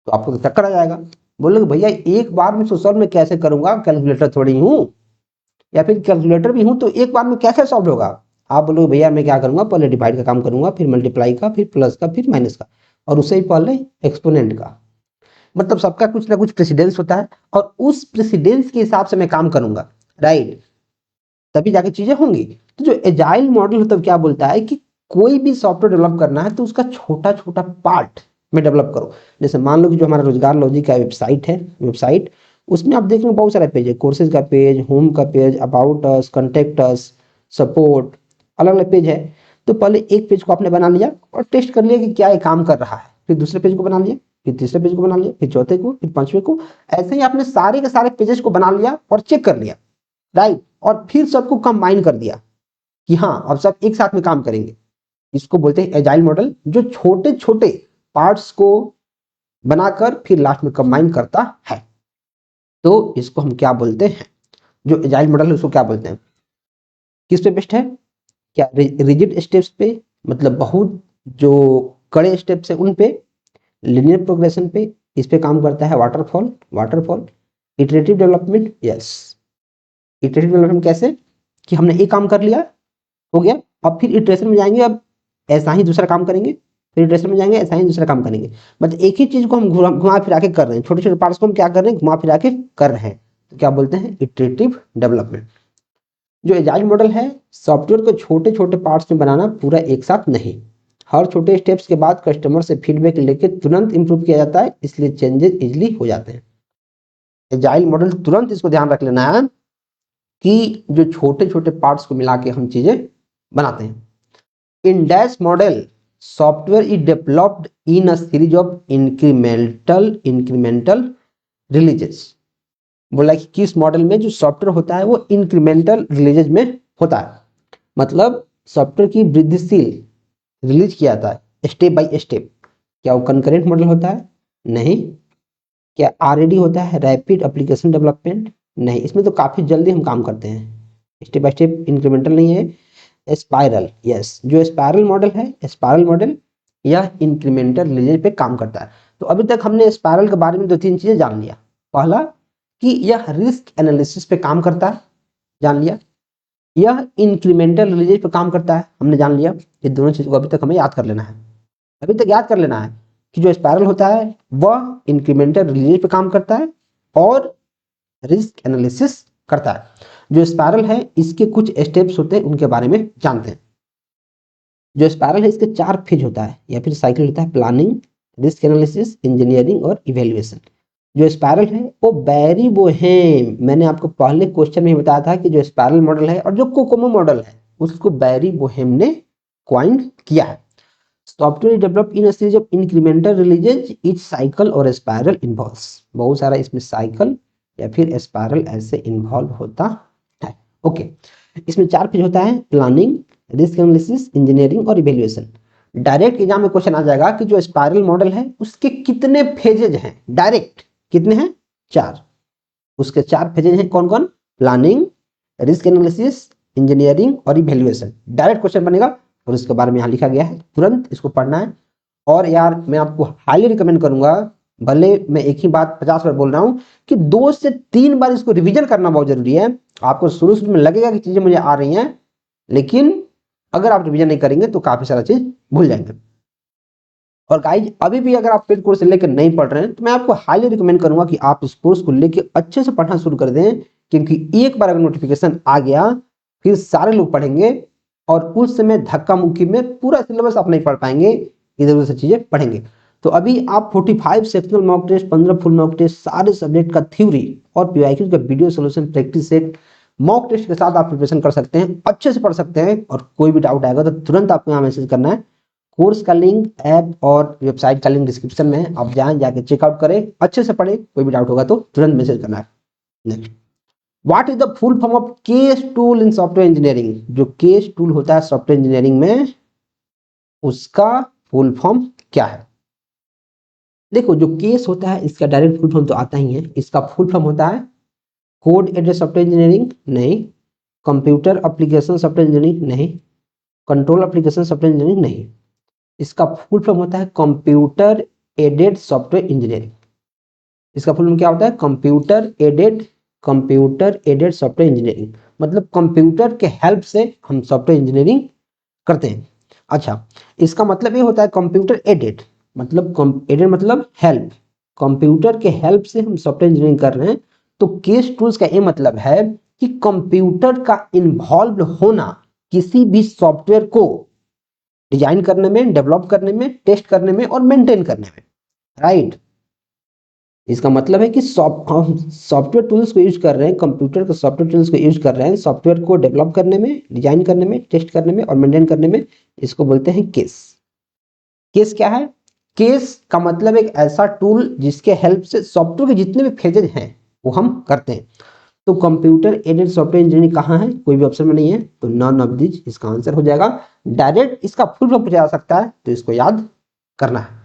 तो आपको तो चक्कर आ जाएगा। बोलोगे भैया एक बार में इसको सॉल्व मैं कैसे करूंगा, कैलकुलेटर थोड़ी हूँ, या फिर कैलकुलेटर भी हूँ तो एक बार में कैसे सॉल्व होगा। आप बोलोगे भैया मैं क्या करूंगा, पहले डिवाइड का काम करूंगा, फिर मल्टीप्लाई का, फिर प्लस का, फिर माइनस का, और उससे ही पहले एक्सपोनेंट का। मतलब सबका कुछ ना कुछ प्रेसिडेंस होता है और उस प्रेसिडेंस के हिसाब से मैं काम करूंगा, राइट, तभी जाके चीजें होंगी। तो जो एजाइल मॉडल होता है क्या बोलता है कि कोई भी सॉफ्टवेयर डेवलप करना है तो उसका छोटा छोटा पार्ट में डेवलप करो। जैसे मान लो कि जो हमारा रोजगार लॉजिक का वेबसाइट है, वेबसाइट उसमें आप देख रहे हो बहुत सारा पेज है, कोर्सेज का पेज, होम का page, about us, contact us, support, अलग अलग पेज है। तो पहले एक पेज को आपने बना लिया और टेस्ट कर लिया कि क्या ये काम कर रहा है, फिर दूसरे पेज को बना लिया, फिर तीसरे पेज को बना लिया, फिर चौथे को, फिर पांचवें को। ऐसे ही आपने सारे के सारे पेजेस को बना लिया और चेक कर लिया, राइट, और फिर सबको कंबाइन कर दिया कि हाँ अब सब एक साथ में काम करेंगे। इसको बोलते हैं एजाइल मॉडल, जो छोटे छोटे पार्ट्स को बनाकर फिर लास्ट में कंबाइन करता है। तो इसको हम क्या बोलते हैं, जो एजाइल मॉडल है उसको क्या बोलते हैं, किस पे बेस्ड है, क्या रिजिड स्टेप्स पे, मतलब बहुत जो कड़े स्टेप्स है उन पे, लिनियर प्रोग्रेशन पे, इस पे काम करता है waterfall, waterfall, iterative development, yes. Iterative development कैसे कि हमने एक काम कर लिया, हो गया, अब फिर इटरेशन में जाएंगे, अब ऐसा ही दूसरा काम करेंगे, फिर इटरेशन में जाएंगे ऐसा ही दूसरा काम करेंगे। मतलब एक ही चीज को हम घुमा फिरा के कर रहे हैं, छोटे छोटे पार्ट्स को हम क्या कर रहे हैं, घुमा फिरा के कर रहे हैं, तो क्या बोलते हैं, इटरेटिव डेवलपमेंट। जो एजाइल मॉडल है सॉफ्टवेयर को छोटे छोटे पार्ट्स में बनाना, पूरा एक साथ नहीं। हर छोटे स्टेप्स के बाद कस्टमर से फीडबैक लेके तुरंत इंप्रूव किया जाता है, इसलिए चेंजेस इजिली हो जाते हैं। एजाइल मॉडल तुरंत इसको ध्यान रख लेना है कि जो छोटे छोटे पार्ट्स को मिला के हम चीजें बनाते हैं। In dash model software is developed in a series of incremental releases. बोला कि किस मॉडल में जो सॉफ्टवेयर होता है वो इंक्रीमेंटल रिलीजेस में होता है, मतलब सॉफ्टवेयर की वृद्धिशील रिलीज किया जाता है स्टेप बाय स्टेप। क्या वो कंकरेंट मॉडल होता है, नहीं। क्या आरएडी होता है, रैपिड एप्लीकेशन डेवलपमेंट, नहीं। इसमें तो काफी जल्दी हम काम करते हैं, स्टेप बाय स्टेप, इंक्रीमेंटल नहीं है। स्पाइरल, यस, जो स्पाइरल मॉडल है, स्पाइरल मॉडल यह इंक्रीमेंटल रिलीज पे काम करता है। तो अभी तक हमने स्पाइरल के बारे में दो तीन चीजें जान लिया। पहला कि यह रिस्क एनालिसिस पे काम करता है, जान लिया। यह इंक्रीमेंटल रिलीज पे काम करता है, हमने जान लिया। ये दोनों चीज को अभी तक हमें याद कर लेना है, अभी तक याद कर लेना है कि जो स्पाइरल होता है वह इंक्रीमेंटल रिलीज पे काम करता है और रिस्क एनालिसिस करता है। जो स्पाइरल है इसके कुछ स्टेप्स होते हैं, उनके बारे में जानते हैं। जो स्पाइरल है इसके 4 फेज होता है या फिर साइकिल होता है, प्लानिंग, रिस्क एनालिसिस, इंजीनियरिंग और इवेल्युएशन। जो स्पाइरल है वो बैरी बोहेम, मैंने आपको पहले क्वेश्चन में बताया था कि जो स्पाइरल मॉडल है और जो कोकोमो मॉडल है उसको बैरी बोहेम ने क्वाइन किया है। Software develop in series of incremental releases, each cycle और स्पाइरल इन्वॉल्व्स। बहुत सारा इसमें साइकिल या फिर स्पाइरल ऐसे इन्वॉल्व होता है। ओके, इसमें 4 फेज होता है, प्लानिंग, रिस्क एनालिसिस, इंजीनियरिंग और इवेल्युएशन। डायरेक्ट एग्जाम में क्वेश्चन आ जाएगा कि जो स्पाइरल मॉडल है उसके कितने फेजेज हैं, डायरेक्ट कितने हैं, 4। उसके 4 फेजेज हैं, कौन कौन? प्लानिंग, रिस्क एनालिसिस, इंजीनियरिंग और इवेल्युएशन। डायरेक्ट क्वेश्चन बनेगा और इसके बारे में यहाँ लिखा गया है, तुरंत इसको पढ़ना है। और यार मैं आपको हाईली रिकमेंड करूंगा, भले मैं एक ही बात 50 बार बोल रहा हूँ, कि 2 से 3 बार इसको रिवीजन करना बहुत जरूरी है। आपको शुरू शुरू में लगेगा कि चीजें मुझे आ रही हैं, लेकिन अगर आप रिवीजन नहीं करेंगे तो काफी सारा चीज भूल जाएंगे। और गाइज अभी भी अगर आप पेड कोर्स लेकर नहीं पढ़ रहे हैं तो मैं आपको हाईली रिकमेंड करूंगा कि आप इस कोर्स को लेकर अच्छे से पढ़ना शुरू कर दें, क्योंकि एक बार अगर नोटिफिकेशन आ गया फिर सारे लोग पढ़ेंगे और उस समय धक्का मुक्की में पूरा सिलेबस आप नहीं पढ़ पाएंगे, इधर उधर से चीजें पढ़ेंगे। तो अभी आप 45 sectional mock test, 15 full mock test, सारे सब्जेक्ट का थ्योरी और पीवाईक्यू का video solution practice set mock test के साथ आप प्रिपरेशन कर सकते हैं, अच्छे से पढ़ सकते हैं। और कोई भी डाउट आएगा तो तुरंत आपको यहाँ मैसेज करना है। कोर्स का लिंक, ऐप और वेबसाइट का लिंक डिस्क्रिप्शन में है, आप जाएं, जाके चेकआउट करें, अच्छे से पढ़ें। कोई भी डाउट होगा तो तुरंत मैसेज करना है। Next, what is the full form of case tool in software engineering? जो केस टूल होता है सॉफ्टवेयर इंजीनियरिंग में, उसका फुल फॉर्म क्या है? देखो, जो केस होता है इसका डायरेक्ट फुल फॉर्म तो आता ही है। इसका फुल फॉर्म होता है कोड एडेड सॉफ्टवेयर इंजीनियरिंग नहीं, कंप्यूटर एप्लीकेशन सॉफ्टवेयर इंजीनियरिंग नहीं, कंट्रोल एप्लीकेशन सॉफ्टवेयर इंजीनियरिंग नहीं। इसका फुल फॉर्म होता है कंप्यूटर एडेड सॉफ्टवेयर इंजीनियरिंग। इसका फुल फॉर्म क्या होता है? कंप्यूटर एडेड सॉफ्टवेयर इंजीनियरिंग, मतलब कंप्यूटर के हेल्प से हम सॉफ्टवेयर इंजीनियरिंग करते हैं। अच्छा, इसका मतलब ये होता है कंप्यूटर एडेड, मतलब एडेड मतलब हेल्प, कंप्यूटर के हेल्प से हम सॉफ्टवेयर इंजीनियरिंग कर रहे हैं। तो केस टूल्स का ये मतलब है कि कंप्यूटर का इन्वॉल्व होना किसी भी सॉफ्टवेयर को डिजाइन करने में, डेवलप करने में, टेस्ट करने में और मेंटेन करने में, राइट। इसका मतलब है कि सॉफ्टवेयर टूल्स को यूज कर रहे हैं, कंप्यूटर के सॉफ्टवेयर टूल्स को यूज कर रहे हैं सॉफ्टवेयर को डेवलप करने में, डिजाइन करने में, टेस्ट करने में और मेंटेन करने में। इसको बोलते हैं केस। केस क्या है? केस का मतलब एक ऐसा टूल जिसके हेल्प से सॉफ्टवेयर के जितने भी फेजेज हैं वो हम करते हैं। तो कंप्यूटर एडेड सॉफ्टवेयर इंजीनियरिंग कहाँ है? कोई भी ऑप्शन में नहीं है, तो नॉन ऑफ दिस इसका आंसर हो जाएगा। डायरेक्ट इसका फुल फॉर्म पूछा जा सकता है, तो इसको याद करना है।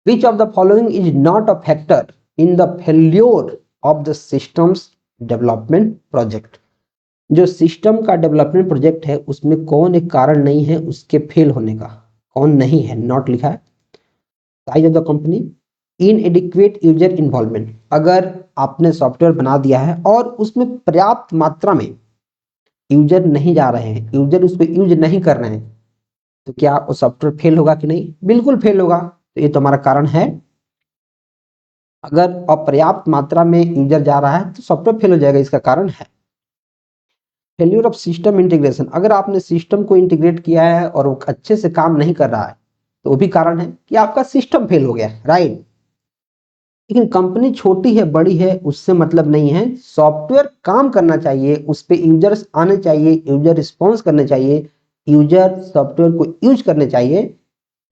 Which of the following is not a factor in the failure of the systems development project? जो सिस्टम का डेवलपमेंट प्रोजेक्ट है उसमें कौन एक कारण नहीं है उसके फेल होने का? कौन नहीं है? नॉट लिखा है। Size of the company, इनएडिक्वेट user involvement, अगर आपने सॉफ्टवेयर बना दिया है और उसमें पर्याप्त मात्रा में यूजर नहीं जा रहे हैं, यूजर उस पर यूज नहीं कर रहे हैं, तो क्या वो सॉफ्टवेयर फेल होगा कि नहीं? बिल्कुल फेल होगा। तो ये तो हमारा कारण है। अगर अपर्याप्त मात्रा में यूजर जा रहा है तो सॉफ्टवेयर फेल हो जाएगा, इसका कारण है। फेल्यूर ऑफ सिस्टम इंटीग्रेशन, अगर आपने सिस्टम को इंटीग्रेट किया है और वो अच्छे से काम नहीं कर रहा है तो वो भी कारण है कि आपका सिस्टम फेल हो गया, राइट। लेकिन कंपनी छोटी है बड़ी है उससे मतलब नहीं है, सॉफ्टवेयर काम करना चाहिए, उस पर यूजर्स आने चाहिए, यूजर रिस्पॉन्स करने चाहिए, यूजर सॉफ्टवेयर को यूज करने चाहिए।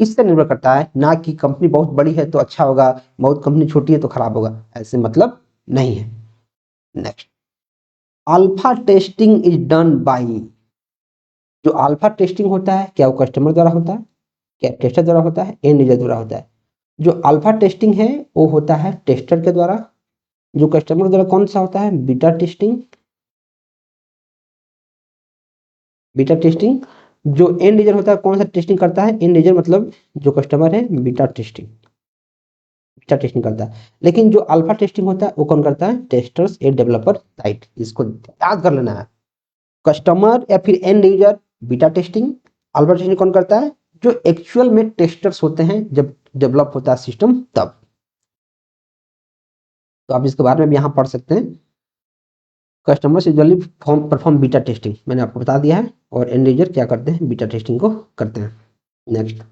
इससे निर्भर करता है, ना कि कंपनी बहुत बड़ी है तो अच्छा होगा, बहुत कंपनी छोटी है तो खराब होगा, ऐसे मतलब नहीं है। Next, alpha testing is done by, जो अल्फा टेस्टिंग होता है क्या वो कस्टमर द्वारा होता है, क्या टेस्टर द्वारा होता है, एंड यूजर द्वारा होता है? जो अल्फा टेस्टिंग है वो होता है टेस्टर के द्वारा। जो कस्टमर द्वारा कौन सा होता है? Beta testing. Beta testing. जो एंड यूजर होता है कौन सा टेस्टिंग करता है? एंड यूजर मतलब जो कस्टमर है, बीटा टेस्टिंग करता है। लेकिन जो अल्फा टेस्टिंग होता है वो कौन करता है? Testers a developer site. इसको याद कर लेना है। कस्टमर या फिर and user beta testing, alpha testing कौन करता है? जो एक्चुअल में टेस्टर्स होते हैं जब डेवलप होता है सिस्टम तब। तो आप इसके बारे में भी यहाँ पढ़ सकते हैं। Customers usually perform beta testing, मैंने आपको बता दिया है, और एंड यूजर क्या करते हैं? बीटा टेस्टिंग को करते हैं। Next,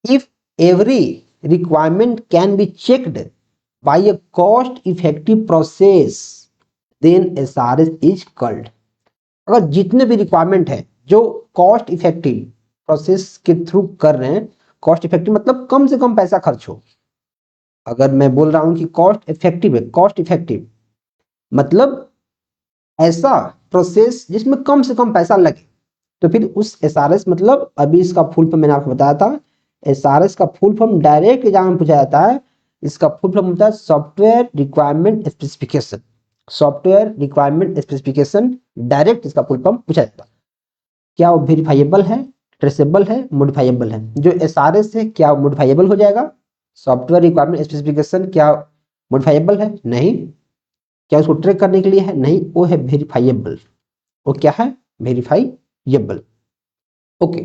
if every requirement can be checked by a cost effective process then SRS is called। अगर जितने भी रिक्वायरमेंट है जो कॉस्ट इफेक्टिव प्रोसेस के थ्रू कर रहे हैं, कॉस्ट इफेक्टिव मतलब कम से कम पैसा खर्च हो। अगर मैं बोल रहा हूं कि कॉस्ट इफेक्टिव है, कॉस्ट इफेक्टिव मतलब ऐसा प्रोसेस जिसमें कम से कम पैसा लगे, तो फिर उस SRS, मतलब अभी इसका फुल फॉर्म मैंने आपको बताया था, SRS का फुल फॉर्म डायरेक्ट एग्जाम में पूछा जाता है इसका फुल फॉर्म होता है software requirement specification. Software requirement specification direct इसका फुल फॉर्म पूछा जाता है। क्या वो वेरीफाइबल है, ट्रेसेबल है, मॉडिफाइबल है? जो एसआरएस है क्या मॉडिफाइबल हो जाएगा? सॉफ्टवेयर रिक्वायरमेंट स्पेसिफिकेशन क्या मॉडिफाइबल है? नहीं। क्या उसको ट्रैक करने के लिए है? नहीं, वो है वेरीफाइबल। वो क्या है? वेरीफाइबल। ओके,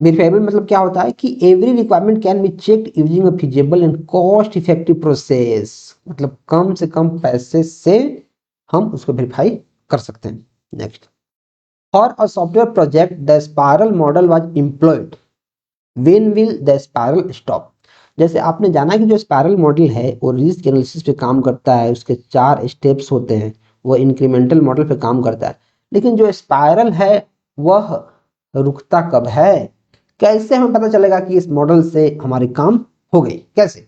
वेरीफाइबल मतलब क्या होता है कि every requirement can be checked using a feasible and cost effective process. मतलब कम से कम पैसे से हम उसको वेरीफाई कर सकते हैं। Next, for a software project the spiral model was employed, when will the spiral stop? जैसे आपने जाना कि जो स्पाइरल मॉडल है वो रिस्क एनालिसिस पे काम करता है, उसके 4 स्टेप्स होते हैं, वो इंक्रीमेंटल मॉडल पे काम करता है। लेकिन जो स्पाइरल है वह रुकता कब है? कैसे हमें पता चलेगा कि इस मॉडल से हमारे काम हो गई? कैसे?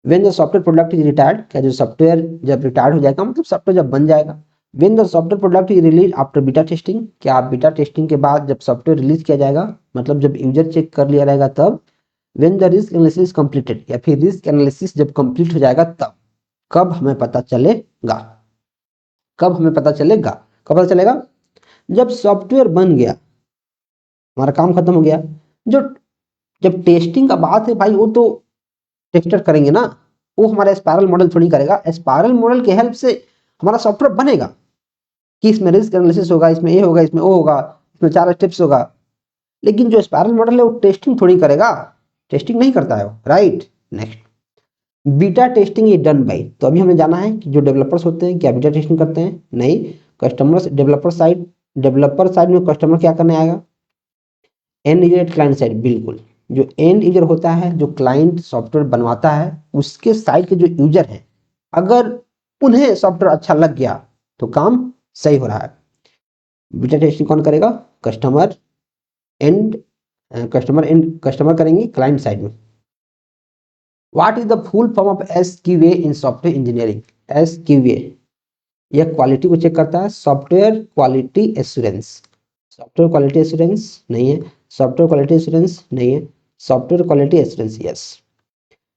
When the software product is retired, क्या जो सॉफ्टवेयर जब रिटायर्ड हो जाएगा मतलब सॉफ्टवेयर जब बन जाएगा। When the software product is release after beta testing, क्या बीटा टेस्टिंग के बाद जब सॉफ्टवेयर रिलीज किया जाएगा मतलब जब यूजर चेक कर लिया रहेगा तब। When the risk analysis completed, या फिर रिस्क एनालिसिस जब कंप्लीट हो जाएगा तब। कब हमें पता चलेगा? कब हमें पता चलेगा? कब पता चलेगा? जब सॉफ्टवेयर बन गया, हमारा काम खत्म हो गया। जो जब टेस्टिंग का बात है भाई, वो तो टेस्टर करेंगे ना, वो हमारा स्पाइरल मॉडल थोड़ी करेगा। स्पाइरल मॉडल की हेल्प से हमारा सॉफ्टवेयर बनेगा कि इसमें रिस्क एनालिसिस होगा, इसमें ये होगा, इसमें वो होगा, इसमें 4 स्टेप्स होगा। लेकिन जो स्पाइरल मॉडल है वो टेस्टिंग थोड़ी करेगा, टेस्टिंग नहीं करता है वो, right. Next, beta testing is done by, तो अभी हमें जाना है कि जो डेवलपर्स होते हैं क्या बीटा टेस्टिंग करते हैं? नहीं। कस्टमर्स, डेवलपर साइड में कस्टमर क्या करने आएगा? एंड यूजर, क्लाइंट साइड, बिल्कुल। जो एंड यूजर होता है, जो क्लाइंट सॉफ्टवेयर बनवाता है, उसके साइड के जो यूजर हैं, अगर उन्हें सॉफ्टवेयर अच्छा लग गया तो काम सही हो रहा है। बीटा टेस्टिंग कौन करेगा? कस्टमर एंड, कस्टमर करेंगे क्लाइंट साइड में। What is the full form of SQA in software engineering? SQA यह क्वालिटी को चेक करता है, software quality assurance. Software quality assurance नहीं है, सॉफ्टवेयर क्वालिटी एश्योरेंस नहीं है, सॉफ्टवेयर क्वालिटी एश्योरेंस यस।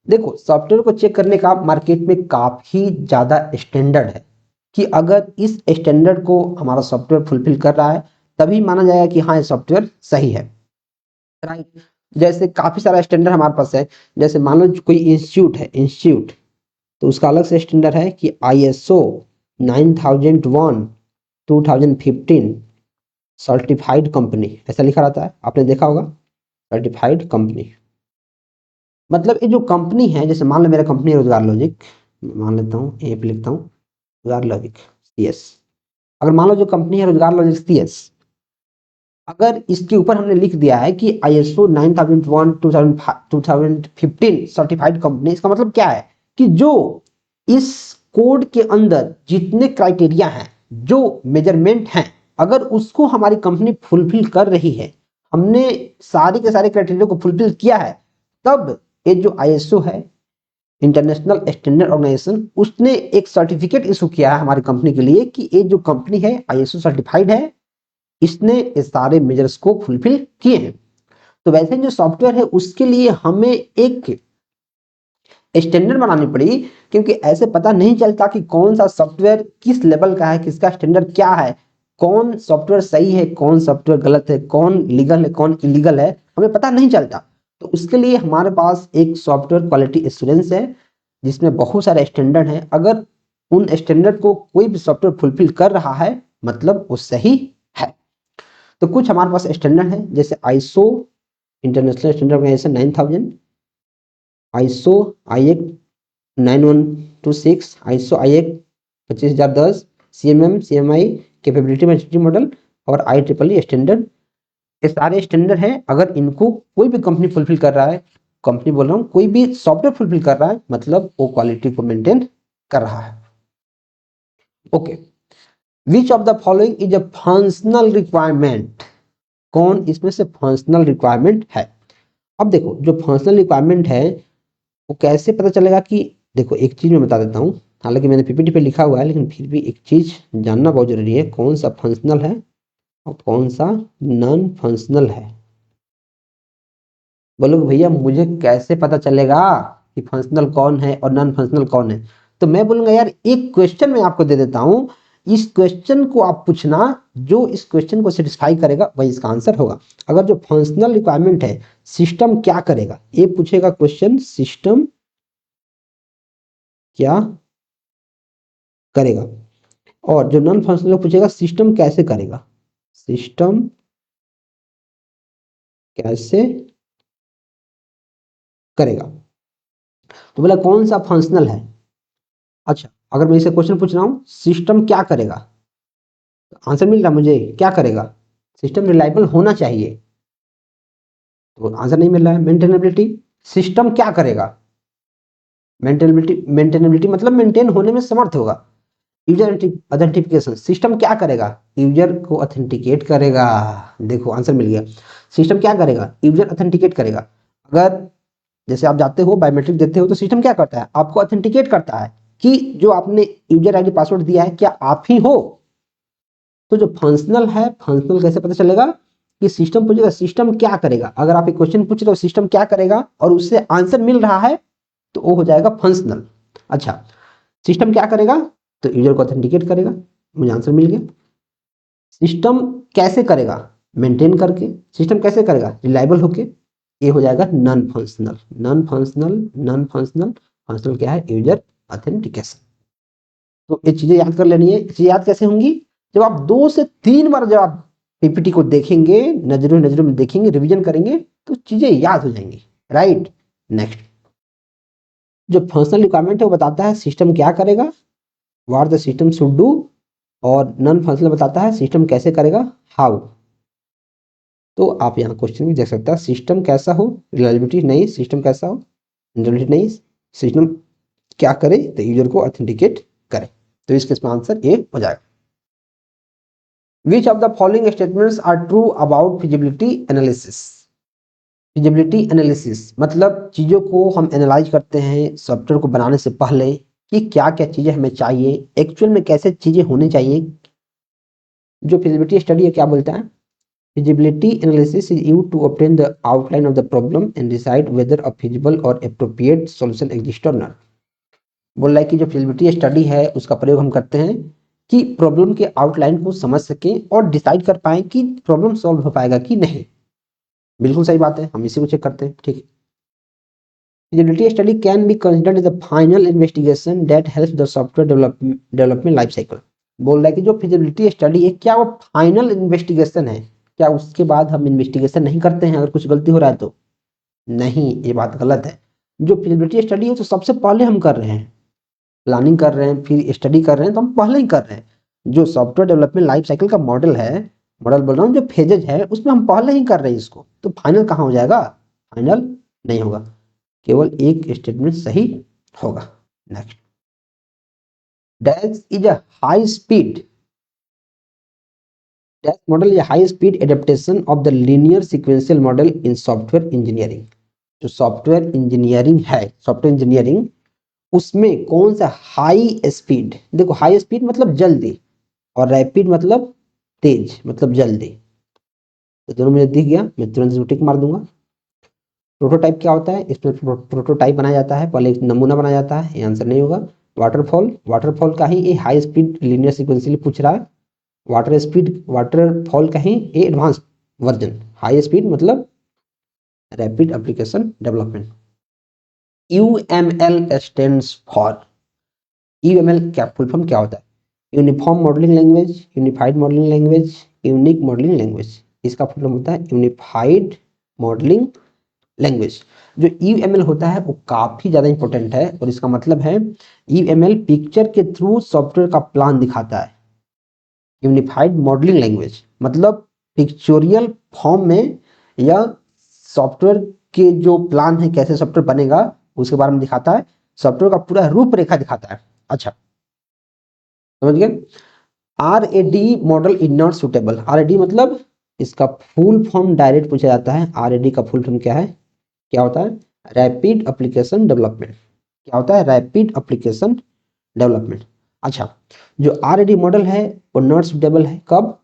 देखो, सॉफ्टवेयर को चेक करने का मार्केट में काफी ज्यादा स्टैंडर्ड है कि अगर इस स्टैंडर्ड को हमारा सॉफ्टवेयर फुलफिल कर रहा है तभी माना जाएगा कि हाँ ये सॉफ्टवेयर सही है, राइट। जैसे काफी सारा स्टैंडर्ड हमारे पास है। जैसे मान लो कोई इंस्टीट्यूट है, इंस्टीट्यूट, तो उसका अलग से स्टैंडर्ड है कि ISO 9001 2015 सर्टिफाइड कंपनी, ऐसा लिखा रहता है, आपने देखा होगा, सर्टिफाइड कंपनी। मतलब ये जो कंपनी है, जैसे मान लो मेरा कंपनी है रोजगार लॉजिक, मान लेता हूँ ए पे लिखता हूँ रोजगार लॉजिक CS। अगर मान लो जो कंपनी है रोजगार लॉजिक CS, अगर इसके ऊपर हमने लिख दिया है कि ISO 9001 2015 सर्टिफाइड कंपनी, इसका मतलब क्या है कि जो इस कोड के अंदर जितने क्राइटेरिया हैं, जो मेजरमेंट हैं, अगर उसको हमारी कंपनी फुलफिल कर रही है, हमने सारे के सारे क्राइटेरिया को फुलफिल किया है, तब ये जो ISO है, इंटरनेशनल स्टैंडर्ड ऑर्गेनाइजेशन, उसने एक सर्टिफिकेट इशू किया है हमारी कंपनी के लिए कि ये जो कंपनी है ISO सर्टिफाइड है, इसने ये सारे मेजर्स को फुलफिल किए हैं। तो वैसे जो सॉफ्टवेयर है उसके लिए हमें एक स्टैंडर्ड बनानी पड़ी, क्योंकि ऐसे पता नहीं चलता कि कौन सा सॉफ्टवेयर किस लेवल का है, किसका स्टैंडर्ड क्या है, कौन सॉफ्टवेयर सही है, कौन सॉफ्टवेयर गलत है, कौन लीगल है, कौन इलीगल है, हमें पता नहीं चलता। तो उसके लिए हमारे पास एक सॉफ्टवेयर क्वालिटी एश्योरेंस है जिसमें बहुत सारे स्टैंडर्ड हैं। अगर उन स्टैंडर्ड को कोई भी सॉफ्टवेयर फुलफिल कर रहा है मतलब वो सही है। तो कुछ हमारे पास स्टैंडर्ड है, जैसे ISO international standard organization 9000, ISO IEC 9126, ISO IEC 25010, CMI capability maturity model और IEEE स्टैंडर्ड। ये सारे स्टैंडर्ड है, अगर इनको कोई भी कंपनी फुलफिल कर रहा है, कंपनी बोल रहा हूँ, कोई भी सॉफ्टवेयर फुलफिल कर रहा है मतलब वो क्वालिटी को मेंटेन कर रहा है। Okay, which of the following is a functional requirement? कौन इसमें से फंक्शनल रिक्वायरमेंट है? अब देखो, जो फंक्शनल रिक्वायरमेंट है वो कैसे पता चलेगा कि, देखो एक चीज मैं बता देता हूँ, हालांकि मैंने PPT पे लिखा हुआ है लेकिन फिर भी एक चीज जानना बहुत जरूरी है, कौन सा फंक्शनल है और कौन सा नॉन फंक्शनल है। बोलो भैया मुझे कैसे पता चलेगा? कि फंक्शनल कौन है और नॉन फंक्शनल कौन है, तो मैं बोलूंगा यार एक क्वेश्चन मैं आपको दे देता हूं, इस क्वेश्चन को आप पूछना, जो इस क्वेश्चन को सेटिस्फाई करेगा वही इसका आंसर होगा। अगर जो फंक्शनल रिक्वायरमेंट है, सिस्टम क्या करेगा, ये पूछेगा क्वेश्चन, सिस्टम क्या करेगा, और जो नॉन फंक्शनल पूछेगा सिस्टम कैसे करेगा, सिस्टम कैसे करेगा। तो बोला कौन सा फंक्शनल है। अच्छा, अगर मैं इसे क्वेश्चन पूछ रहा हूं सिस्टम क्या करेगा, तो आंसर मिल रहा मुझे क्या करेगा, सिस्टम रिलायबल होना चाहिए, तो आंसर नहीं मिल रहा है। मेंटेनेबिलिटी, सिस्टम क्या करेगा, मेंटेनेबिलिटी मतलब मेंटेन होने में समर्थ होगा। यूजर ऑथेंटिफिकेशन, सिस्टम क्या करेगा, यूजर को ऑथेंटिकेट करेगा। देखो आंसर मिल गया, सिस्टम क्या करेगा, यूजर ऑथेंटिकेट करेगा। अगर जैसे आप जाते हो बायोमेट्रिक देते हो तो सिस्टम क्या करता है, आपको ऑथेंटिकेट करता है कि जो आपने यूजर आईडी पासवर्ड दिया है क्या आप ही हो। तो जो फंक्शनल है, फंक्शनल कैसे पता चलेगा कि सिस्टम पूछेगा सिस्टम क्या करेगा, अगर आप एक क्वेश्चन पूछ रहे हो सिस्टम क्या करेगा और उससे आंसर मिल रहा है तो वो हो जाएगा फंक्शनल। अच्छा, सिस्टम क्या करेगा, तो यूजर को ऑथेंटिकेट करेगा, मुझे आंसर मिल गया। सिस्टम कैसे करेगा, मेंटेन करके। सिस्टम कैसे करेगा, रिलायबल होके, ये हो जाएगा non functional. Non functional, non functional, functional क्या है, यूजर ऑथेंटिकेशन। तो ये चीजें याद कर लेनी है। चीजें याद कैसे होंगी, जब आप 2 से 3 बार जब आप पीपीटी को देखेंगे, नजरों नजरों में देखेंगे, रिवीजन करेंगे तो चीजें याद हो जाएंगी। राइट, नेक्स्ट, जो फंक्शनल रिक्वायरमेंट है वो बताता है सिस्टम क्या करेगा, what the system should do, और नॉन फंक्शनल बताता है सिस्टम कैसे करेगा, हाउ। तो आप यहाँ क्वेश्चन में देख सकते हैं, सिस्टम कैसा हो, रिलायबिलिटी नहीं, सिस्टम कैसा हो, रिलायबिलिटी नहीं, सिस्टम क्या करे, तो यूजर को ऑथेंटिकेट करे। तो इसके इसमें आंसर ए हो जाएगा। Which of the following statements are true about feasibility analysis. Feasibility analysis मतलब चीजों को हम एनालाइज करते हैं सॉफ्टवेयर को बनाने से पहले कि क्या क्या चीजें हमें चाहिए, एक्चुअल में कैसे चीजें होनी चाहिए। जो फिजिबिलिटी स्टडी है क्या बोलता है, feasibility analysis is used to obtain the outline of the problem and decide whether a feasible or appropriate solution exists or not। बोल रहा है कि जो feasibility स्टडी है उसका प्रयोग हम करते हैं कि प्रॉब्लम के आउटलाइन को समझ सकें और डिसाइड कर पाएं कि प्रॉब्लम सॉल्व हो पाएगा कि नहीं। बिल्कुल सही बात है, हम इसी को चेक करते हैं। ठीक है, feasibility study can be considered as a final investigation that helps the software development life cycle। बोल रहा है कि जो feasibility स्टडी है क्या वो फाइनल इन्वेस्टिगेशन है, क्या उसके बाद हम इन्वेस्टिगेशन नहीं करते हैं अगर कुछ गलती हो रहा है तो, नहीं, ये बात गलत है। जो फिजिबिलिटी स्टडी है तो सबसे पहले हम कर रहे हैं, प्लानिंग कर रहे हैं फिर स्टडी कर रहे हैं, तो हम पहले ही कर रहे हैं। जो सॉफ्टवेयर डेवलपमेंट लाइफ साइकिल का मॉडल है, मॉडल बोल रहा हूँ, जो फेजेज है उसमें हम पहले ही कर रहे हैं इसको, तो फाइनल कहाँ हो जाएगा, फाइनल नहीं होगा, केवल एक स्टेटमेंट सही होगा। Next, dash is a high speed, dash model या high speed adaptation of the linear sequential model in software engineering. जो सॉफ्टवेयर इंजीनियरिंग है, सॉफ्टवेयर इंजीनियरिंग, उसमें कौन सा हाई स्पीड, देखो हाई स्पीड मतलब जल्दी और रैपिड मतलब तेज मतलब जल्दी, तो दोनों मुझे दिख गया, मैं तुरंत टिक मार दूंगा। प्रोटोटाइप क्या होता है, इसमें प्रोटोटाइप बनाया जाता है, पहले एक नमूना बनाया जाता है, ये आंसर नहीं होगा। वाटरफॉल, वाटरफॉल का ही ये हाई स्पीड लीनियर सीक्वेंशियली पूछ रहा है। वाटरफॉल का ही ये एडवांस वर्जन, हाई स्पीड मतलब rapid application development. UML stands for, UML क्या फुल फॉर्म क्या होता है, uniform modelling language, unified modelling language, unique modelling language. इसका फुल फॉर्म होता है यूनिफाइड मॉडलिंग लैंग्वेज। जो यूएमएल होता है वो काफी ज्यादा इंपॉर्टेंट है और इसका मतलब है यूएमएल पिक्चर के थ्रू सॉफ्टवेयर का प्लान दिखाता है। यूनिफाइड मॉडलिंग लैंग्वेज मतलब पिक्चोरियल फॉर्म में या सॉफ्टवेयर के जो प्लान है कैसे सॉफ्टवेयर बनेगा उसके बारे में दिखाता है, सॉफ्टवेयर का पूरा रूपरेखा दिखाता है। अच्छा, समझ गए। RAD model is not suitable, RAD मतलब इसका फुल फॉर्म डायरेक्ट पूछा जाता है, आरएडी का फुल फॉर्म क्या है, क्या होता है, रैपिड एप्लीकेशन डेवलपमेंट। क्या होता है, रैपिड एप्लीकेशन डेवलपमेंट। अच्छा, जो आरएडी मॉडल है वो नॉट सुटेबल है, कब,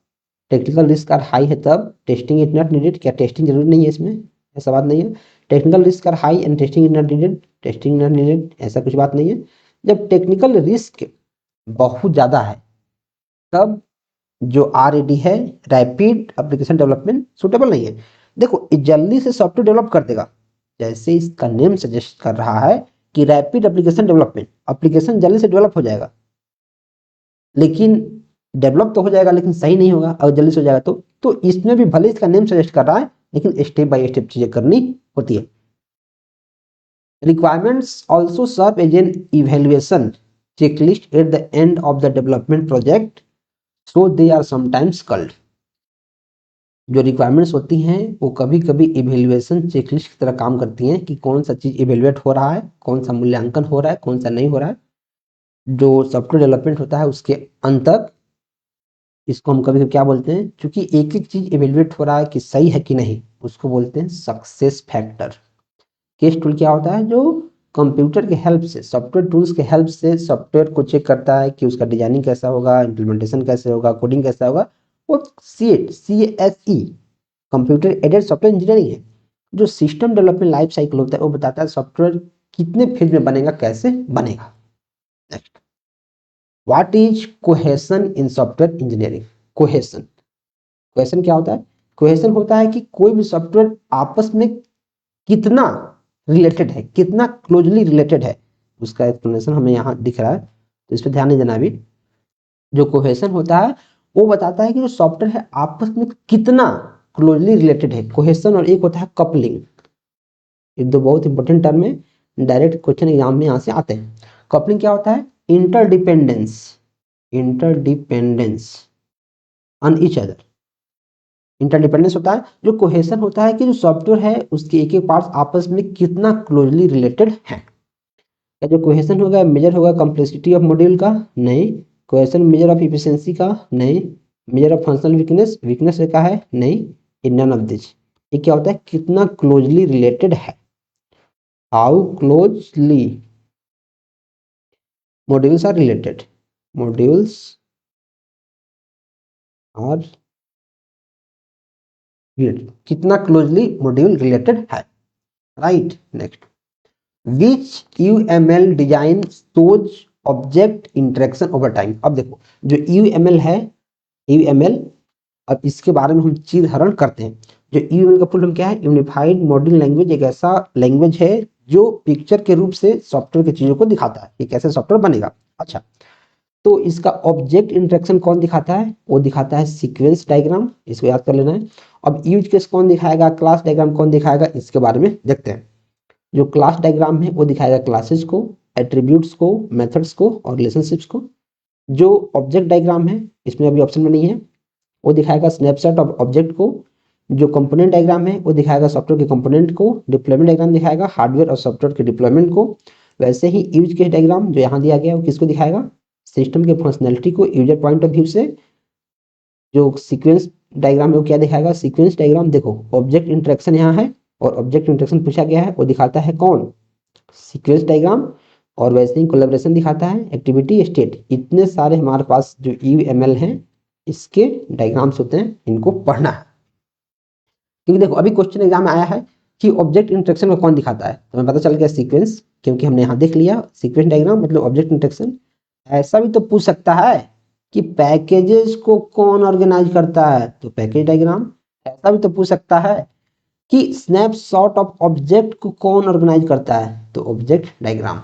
टेक्निकल रिस्क आर हाई है तब, टेस्टिंग इज नॉट नीडेड, क्या टेस्टिंग जरूरी नहीं है इसमें, ऐसा बात नहीं है, technical risk are high and testing is not needed, testing not needed, ऐसा कुछ बात नहीं है। जब टेक्निकल रिस्क बहुत ज़्यादा है तब जो RAD है, रैपिड एप्लीकेशन डेवलपमेंट, सुटेबल नहीं है। देखो ये जल्दी से सॉफ्टवेयर डेवलप कर देगा, जैसे इसका नेम सजेस्ट कर रहा है कि रैपिड एप्लीकेशन डेवलपमेंट, एप्लीकेशन जल्दी से डेवलप हो जाएगा, लेकिन डेवलप तो हो जाएगा लेकिन सही नहीं होगा अगर जल्दी से हो जाएगा तो इसमें भी भले इसका नेम सजेस्ट कर रहा है लेकिन स्टेप बाय स्टेप चीजें करनी होती है। Requirements also serve as an evaluation checklist at the end of the development project, so they are sometimes called. जो रिक्वायरमेंट्स होती हैं वो कभी कभी इवेल्युएशन चेकलिस्ट की तरह काम करती हैं कि कौन सा चीज इवेल्युएट हो रहा है, कौन सा मूल्यांकन हो रहा है, कौन सा नहीं हो रहा है। जो सॉफ्टवेयर डेवलपमेंट होता है उसके अंत तक इसको हम कभी कभी क्या बोलते हैं, क्योंकि एक एक चीज इवेल्युएट हो रहा है कि सही है कि नहीं, उसको बोलते हैं सक्सेस फैक्टर। केस टूल क्या होता है, जो कंप्यूटर के हेल्प से, सॉफ्टवेयर टूल्स के हेल्प से सॉफ्टवेयर को चेक करता है कि उसका डिजाइनिंग कैसा होगा, इम्प्लीमेंटेशन कैसे होगा, कोडिंग कैसा होगा। वो CSE computer aided software engineering है। जो सिस्टम डेवलपमेंट लाइफ साइकिल होता है वो बताता है सॉफ्टवेयर कितने फेज में बनेगा, कैसे बनेगा। Next, what is cohesion in software engineering. Cohesion, cohesion क्या होता है, कोहेशन होता है कि कोई भी सॉफ्टवेयर आपस में कितना रिलेटेड है, कितना क्लोजली रिलेटेड है, उसका एक्सप्लेनेशन हमें यहाँ दिख रहा है, तो इस पर ध्यान नहीं देना अभी। जो कोहेशन होता है वो बताता है कि जो सॉफ्टवेयर है आपस में कितना क्लोजली रिलेटेड है, कोहेशन। और एक होता है कपलिंग। ये दो बहुत इंपॉर्टेंट टर्म है, डायरेक्ट क्वेश्चन एग्जाम में यहाँ से आते हैं। कपलिंग क्या होता है, interdependence, interdependence on each other. Interdependence होता है। जो कोहेशन होता है कि जो सॉफ्टवेयर है उसके एक एक पार्ट्स आपस में कितना क्लोजली रिलेटेड है। क्या जो कोहेशन होगा मेजर होगा कॉम्प्लेक्सिटी ऑफ मॉड्यूल का, नहीं। कोहेशन मेजर ऑफ इफिशिएंसी का, नहीं। Measure of functional weakness, weakness का है, नहीं। In none of this. ये क्या होता है, कितना क्लोजली रिलेटेड है, how closely modules are related, modules are related, कितना क्लोजली मॉड्यूल रिलेटेड है, right. Next, which UML design shows object interaction over time. अब देखो जो UML है, UML, अब इसके बारे में हम चीज हरण करते हैं। जो UML का फुल फॉर्म क्या है, यूनिफाइड मॉडलिंग लैंग्वेज। एक ऐसा लैंग्वेज है जो पिक्चर के रूप से सॉफ्टवेयर की चीजों को दिखाता है कि कैसे सॉफ्टवेयर बनेगा। अच्छा, तो इसका ऑब्जेक्ट इंटरेक्शन कौन दिखाता है, वो दिखाता है सीक्वेंस डायग्राम, इसको याद कर लेना है। अब यूज केस कौन दिखाएगा, क्लास डायग्राम कौन दिखाएगा, इसके बारे में देखते हैं। जो क्लास डायग्राम है वो दिखाएगा क्लासेस को, एट्रीब्यूट्स को, मेथड्स को और रिलेशनशिप्स को। जो ऑब्जेक्ट डायग्राम है, इसमें अभी ऑप्शन में नहीं है, वो दिखाएगा स्नैपशॉट ऑफ ऑब्जेक्ट को। जो कंपोनेंट डायग्राम है वो दिखाएगा सॉफ्टवेयर के कंपोनेंट को। डिप्लॉयमेंट डायग्राम दिखाएगा हार्डवेयर और सॉफ्टवेयर के डिप्लॉयमेंट को। वैसे ही यूज केस डायग्राम जो यहाँ दिया गया है वो किसको दिखाएगा, सिस्टम के फंक्शनैलिटी को यूजर पॉइंट ऑफ व्यू से। जो सीक्वेंस डायग्राम है वो क्या दिखाएगा, सीक्वेंस डायग्राम। देखो ऑब्जेक्ट इंटरेक्शन यहाँ है और ऑब्जेक्ट इंटरेक्शन पूछा गया है, वो दिखाता है कौन, सीक्वेंस डायग्राम। और वैसे ही कोलैबोरेशन दिखाता है, एक्टिविटी, स्टेट। इतने सारे हमारे पास जो UML हैं इसके डायग्राम्स होते हैं, इनको पढ़ना है। क्योंकि देखो अभी क्वेश्चन एग्जाम में आया है कि ऑब्जेक्ट इंटरेक्शन को कौन दिखाता है, तो हमें पता चल गया सीक्वेंस, क्योंकि हमने यहाँ देख लिया सीक्वेंस डायग्राम मतलब ऑब्जेक्ट इंटरेक्शन। ऐसा भी तो पूछ सकता है कि पैकेजेस को कौन ऑर्गेनाइज करता है, तो पैकेज डायग्राम। ऐसा भी तो पूछ सकता है कि स्नैपशॉट ऑफ ऑब्जेक्ट को कौन ऑर्गेनाइज करता है, तो ऑब्जेक्ट डायग्राम।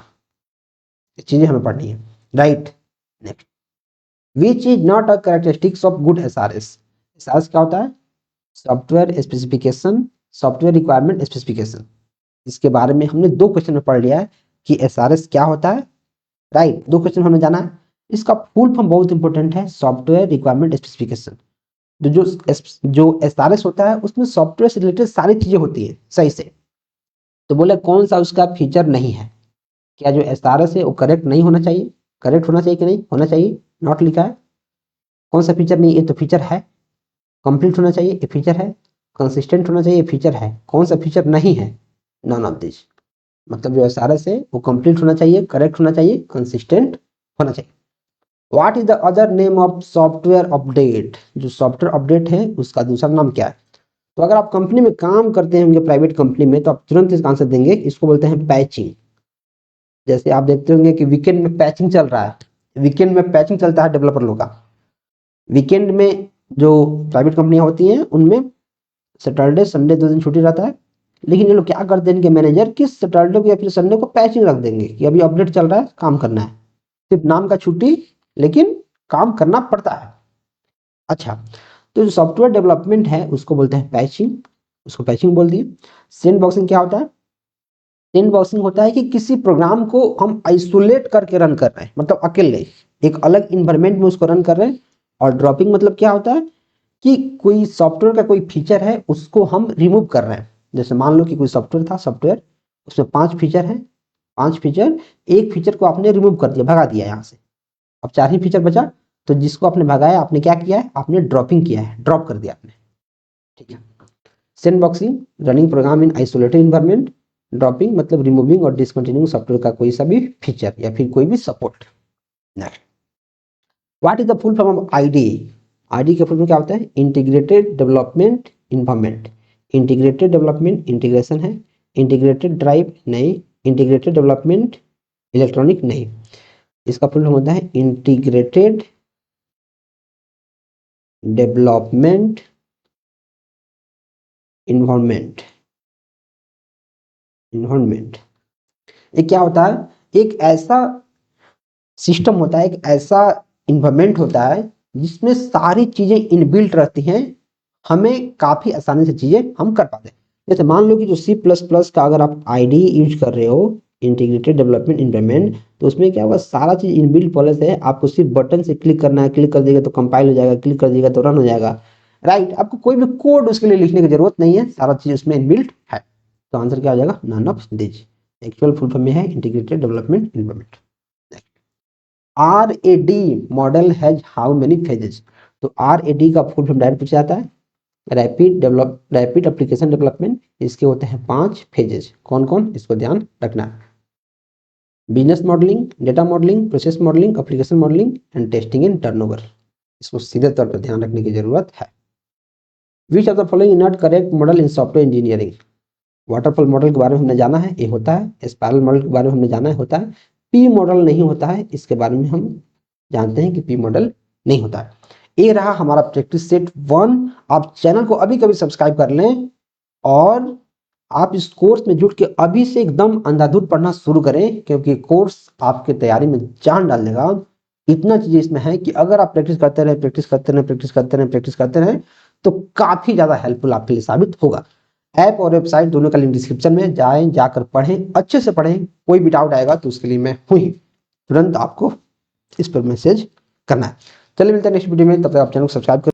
चीजें हमें पढ़नी है, right. Next, which is not a characteristics of good SRS। SRS क्या होता है, software specification, software requirement specification. इसके बारे में हमने 2 क्वेश्चन में पढ़ लिया है कि SRS क्या होता है, राइट। 2 क्वेश्चन हमने जाना है। इसका फुल फॉर्म बहुत इंपॉर्टेंट है, सॉफ्टवेयर रिक्वायरमेंट स्पेसिफिकेशन। जो SRS होता है उसमें सॉफ्टवेयर से रिलेटेड सारी चीजें होती है सही से। तो बोले कौन सा उसका फीचर नहीं है, क्या जो SRS है वो करेक्ट नहीं होना चाहिए, करेक्ट होना चाहिए कि नहीं होना चाहिए, नॉट लिखा है। कौन सा फीचर नहीं, ये तो फीचर है। कंप्लीट होना चाहिए, ये फीचर है। कंसिस्टेंट होना चाहिए, ये फीचर है। कौन सा फीचर नहीं है, नॉन ऑफ दिस। मतलब जो SRS है वो कंप्लीट होना चाहिए, करेक्ट होना चाहिए, कंसिस्टेंट होना चाहिए। What is the other name of software update. जो सॉफ्टवेयर अपडेट है उसका दूसरा नाम क्या है, तो अगर आप कंपनी में काम करते होंगे प्राइवेट कंपनी में, तो आप तुरंत इसका आंसर देंगे, इसको बोलते हैं पैचिंग। जैसे आप देखते होंगे कि वीकेंड में पैचिंग चल रहा है, वीकेंड में पैचिंग चलता है डेवलपर लोग का। वीकेंड में जो प्राइवेट कंपनियां होती हैं उनमें सैटरडे संडे 2 दिन छुट्टी रहता है, लेकिन ये लोग क्या करते हैं, इनके मैनेजर कि सैटरडे को या फिर संडे को पैचिंग रख देंगे कि अभी अपडेट चल रहा है, काम करना है। सिर्फ नाम का छुट्टी, लेकिन काम करना पड़ता है। अच्छा, तो जो सॉफ्टवेयर डेवलपमेंट है उसको बोलते हैं पैचिंग, उसको पैचिंग बोल दिए। सैंड बॉक्सिंग क्या होता है? सैंड बॉक्सिंग होता है कि किसी प्रोग्राम को हम आइसोलेट करके रन कर रहे हैं, मतलब अकेले एक अलग इन्वायरमेंट में उसको रन कर रहे हैं। और ड्रॉपिंग मतलब क्या होता है कि कोई सॉफ्टवेयर का कोई फीचर है उसको हम रिमूव कर रहे हैं। जैसे मान लो कि कोई सॉफ्टवेयर था, सॉफ्टवेयर उसमें 5 फीचर है, 5 फीचर, एक फीचर को आपने रिमूव कर दिया, भगा दिया यहाँ से, अब 4 ही फीचर बचा। तो जिसको आपने भगाया, आपने क्या किया है, आपने ड्रॉपिंग किया है, ड्रॉप कर दिया आपने। ठीक है। Sandboxing, running program in isolated environment. Dropping मतलब रिमूविंग और डिसकंटिन्यूइंग सॉफ्टवेयर का कोई सा भी फीचर या फिर कोई भी support. Next, what is the full form of IDE? IDE का फुल फॉर्म क्या होता है? Integrated development environment. Integrated development integration है, इंटीग्रेटेड ड्राइव नहीं, इंटीग्रेटेड डेवलपमेंट इलेक्ट्रॉनिक नहीं। इसका फुल फॉर्म होता है इंटीग्रेटेड डेवलपमेंट इन्वायरमेंट। इन्वायरमेंट ये क्या होता है? एक ऐसा सिस्टम होता है, एक ऐसा इन्वायरमेंट होता है जिसमें सारी चीजें इनबिल्ट रहती हैं, हमें काफी आसानी से चीजें हम कर पाते हैं। जैसे मान लो कि जो C++ का अगर आप आईडी यूज कर रहे हो, इंटीग्रेटेड डेवलपमेंट इन्वायरमेंट, तो उसमें क्या होगा, सारा चीज इनबिल्ट पॉलिश है, आपको सिर्फ बटन से क्लिक करना है, क्लिक कर देगा तो कंपाइल हो जाएगा, क्लिक कर देगा तो रन हो जाएगा। राइट, आपको कोई भी कोड उसके लिए लिखने की जरूरत नहीं है, सारा चीज उसमें इनबिल्ट है। तो आंसर क्या हो जाएगा? None of this. Actual full form में है integrated development environment. RAD model has how many phases? तो RAD का फुल फॉर्म डायरेक्ट पूछा जाता है, रैपिड एप्लीकेशन डेवलपमेंट। इसके होते हैं 5 फेजेस। कौन कौन, इसको ध्यान रखना। Business modelling, data modelling, process modelling, application modelling and testing and turnover. इसको सीधे तौर पर ध्यान रखने की जरूरत है। विच of the following is not correct model in software engineering? Waterfall model के बारे में हमने जाना है, ये होता है। स्पाइरल मॉडल के बारे में हमने जाना है, होता है। पी मॉडल नहीं होता है, इसके बारे में हम जानते हैं कि पी मॉडल नहीं होता है। ये रहा हमारा प्रैक्टिस सेट 1। आप चैनल को अभी कभी सब्सक्राइब कर लें और आप इस कोर्स में जुट के अभी से एकदम अंधाधुंध पढ़ना शुरू करें, क्योंकि कोर्स आपके तैयारी में जान डाल देगा। इतना चीज इसमें है कि अगर आप प्रैक्टिस करते रहे, प्रैक्टिस करते रहे, प्रैक्टिस करते रहे, प्रैक्टिस करते रहे, तो काफी ज्यादा हेल्पफुल आपके लिए साबित होगा। ऐप और वेबसाइट दोनों का लिंक डिस्क्रिप्शन में, जाएं, जाकर पढ़ें, अच्छे से पढ़ें। कोई भी डाउट आएगा तो उसके लिए मैं हूं ही, तुरंत आपको इस पर मैसेज करना है। चलिए मिलते हैं नेक्स्ट वीडियो में, तब तक आप चैनल को सब्सक्राइब करें।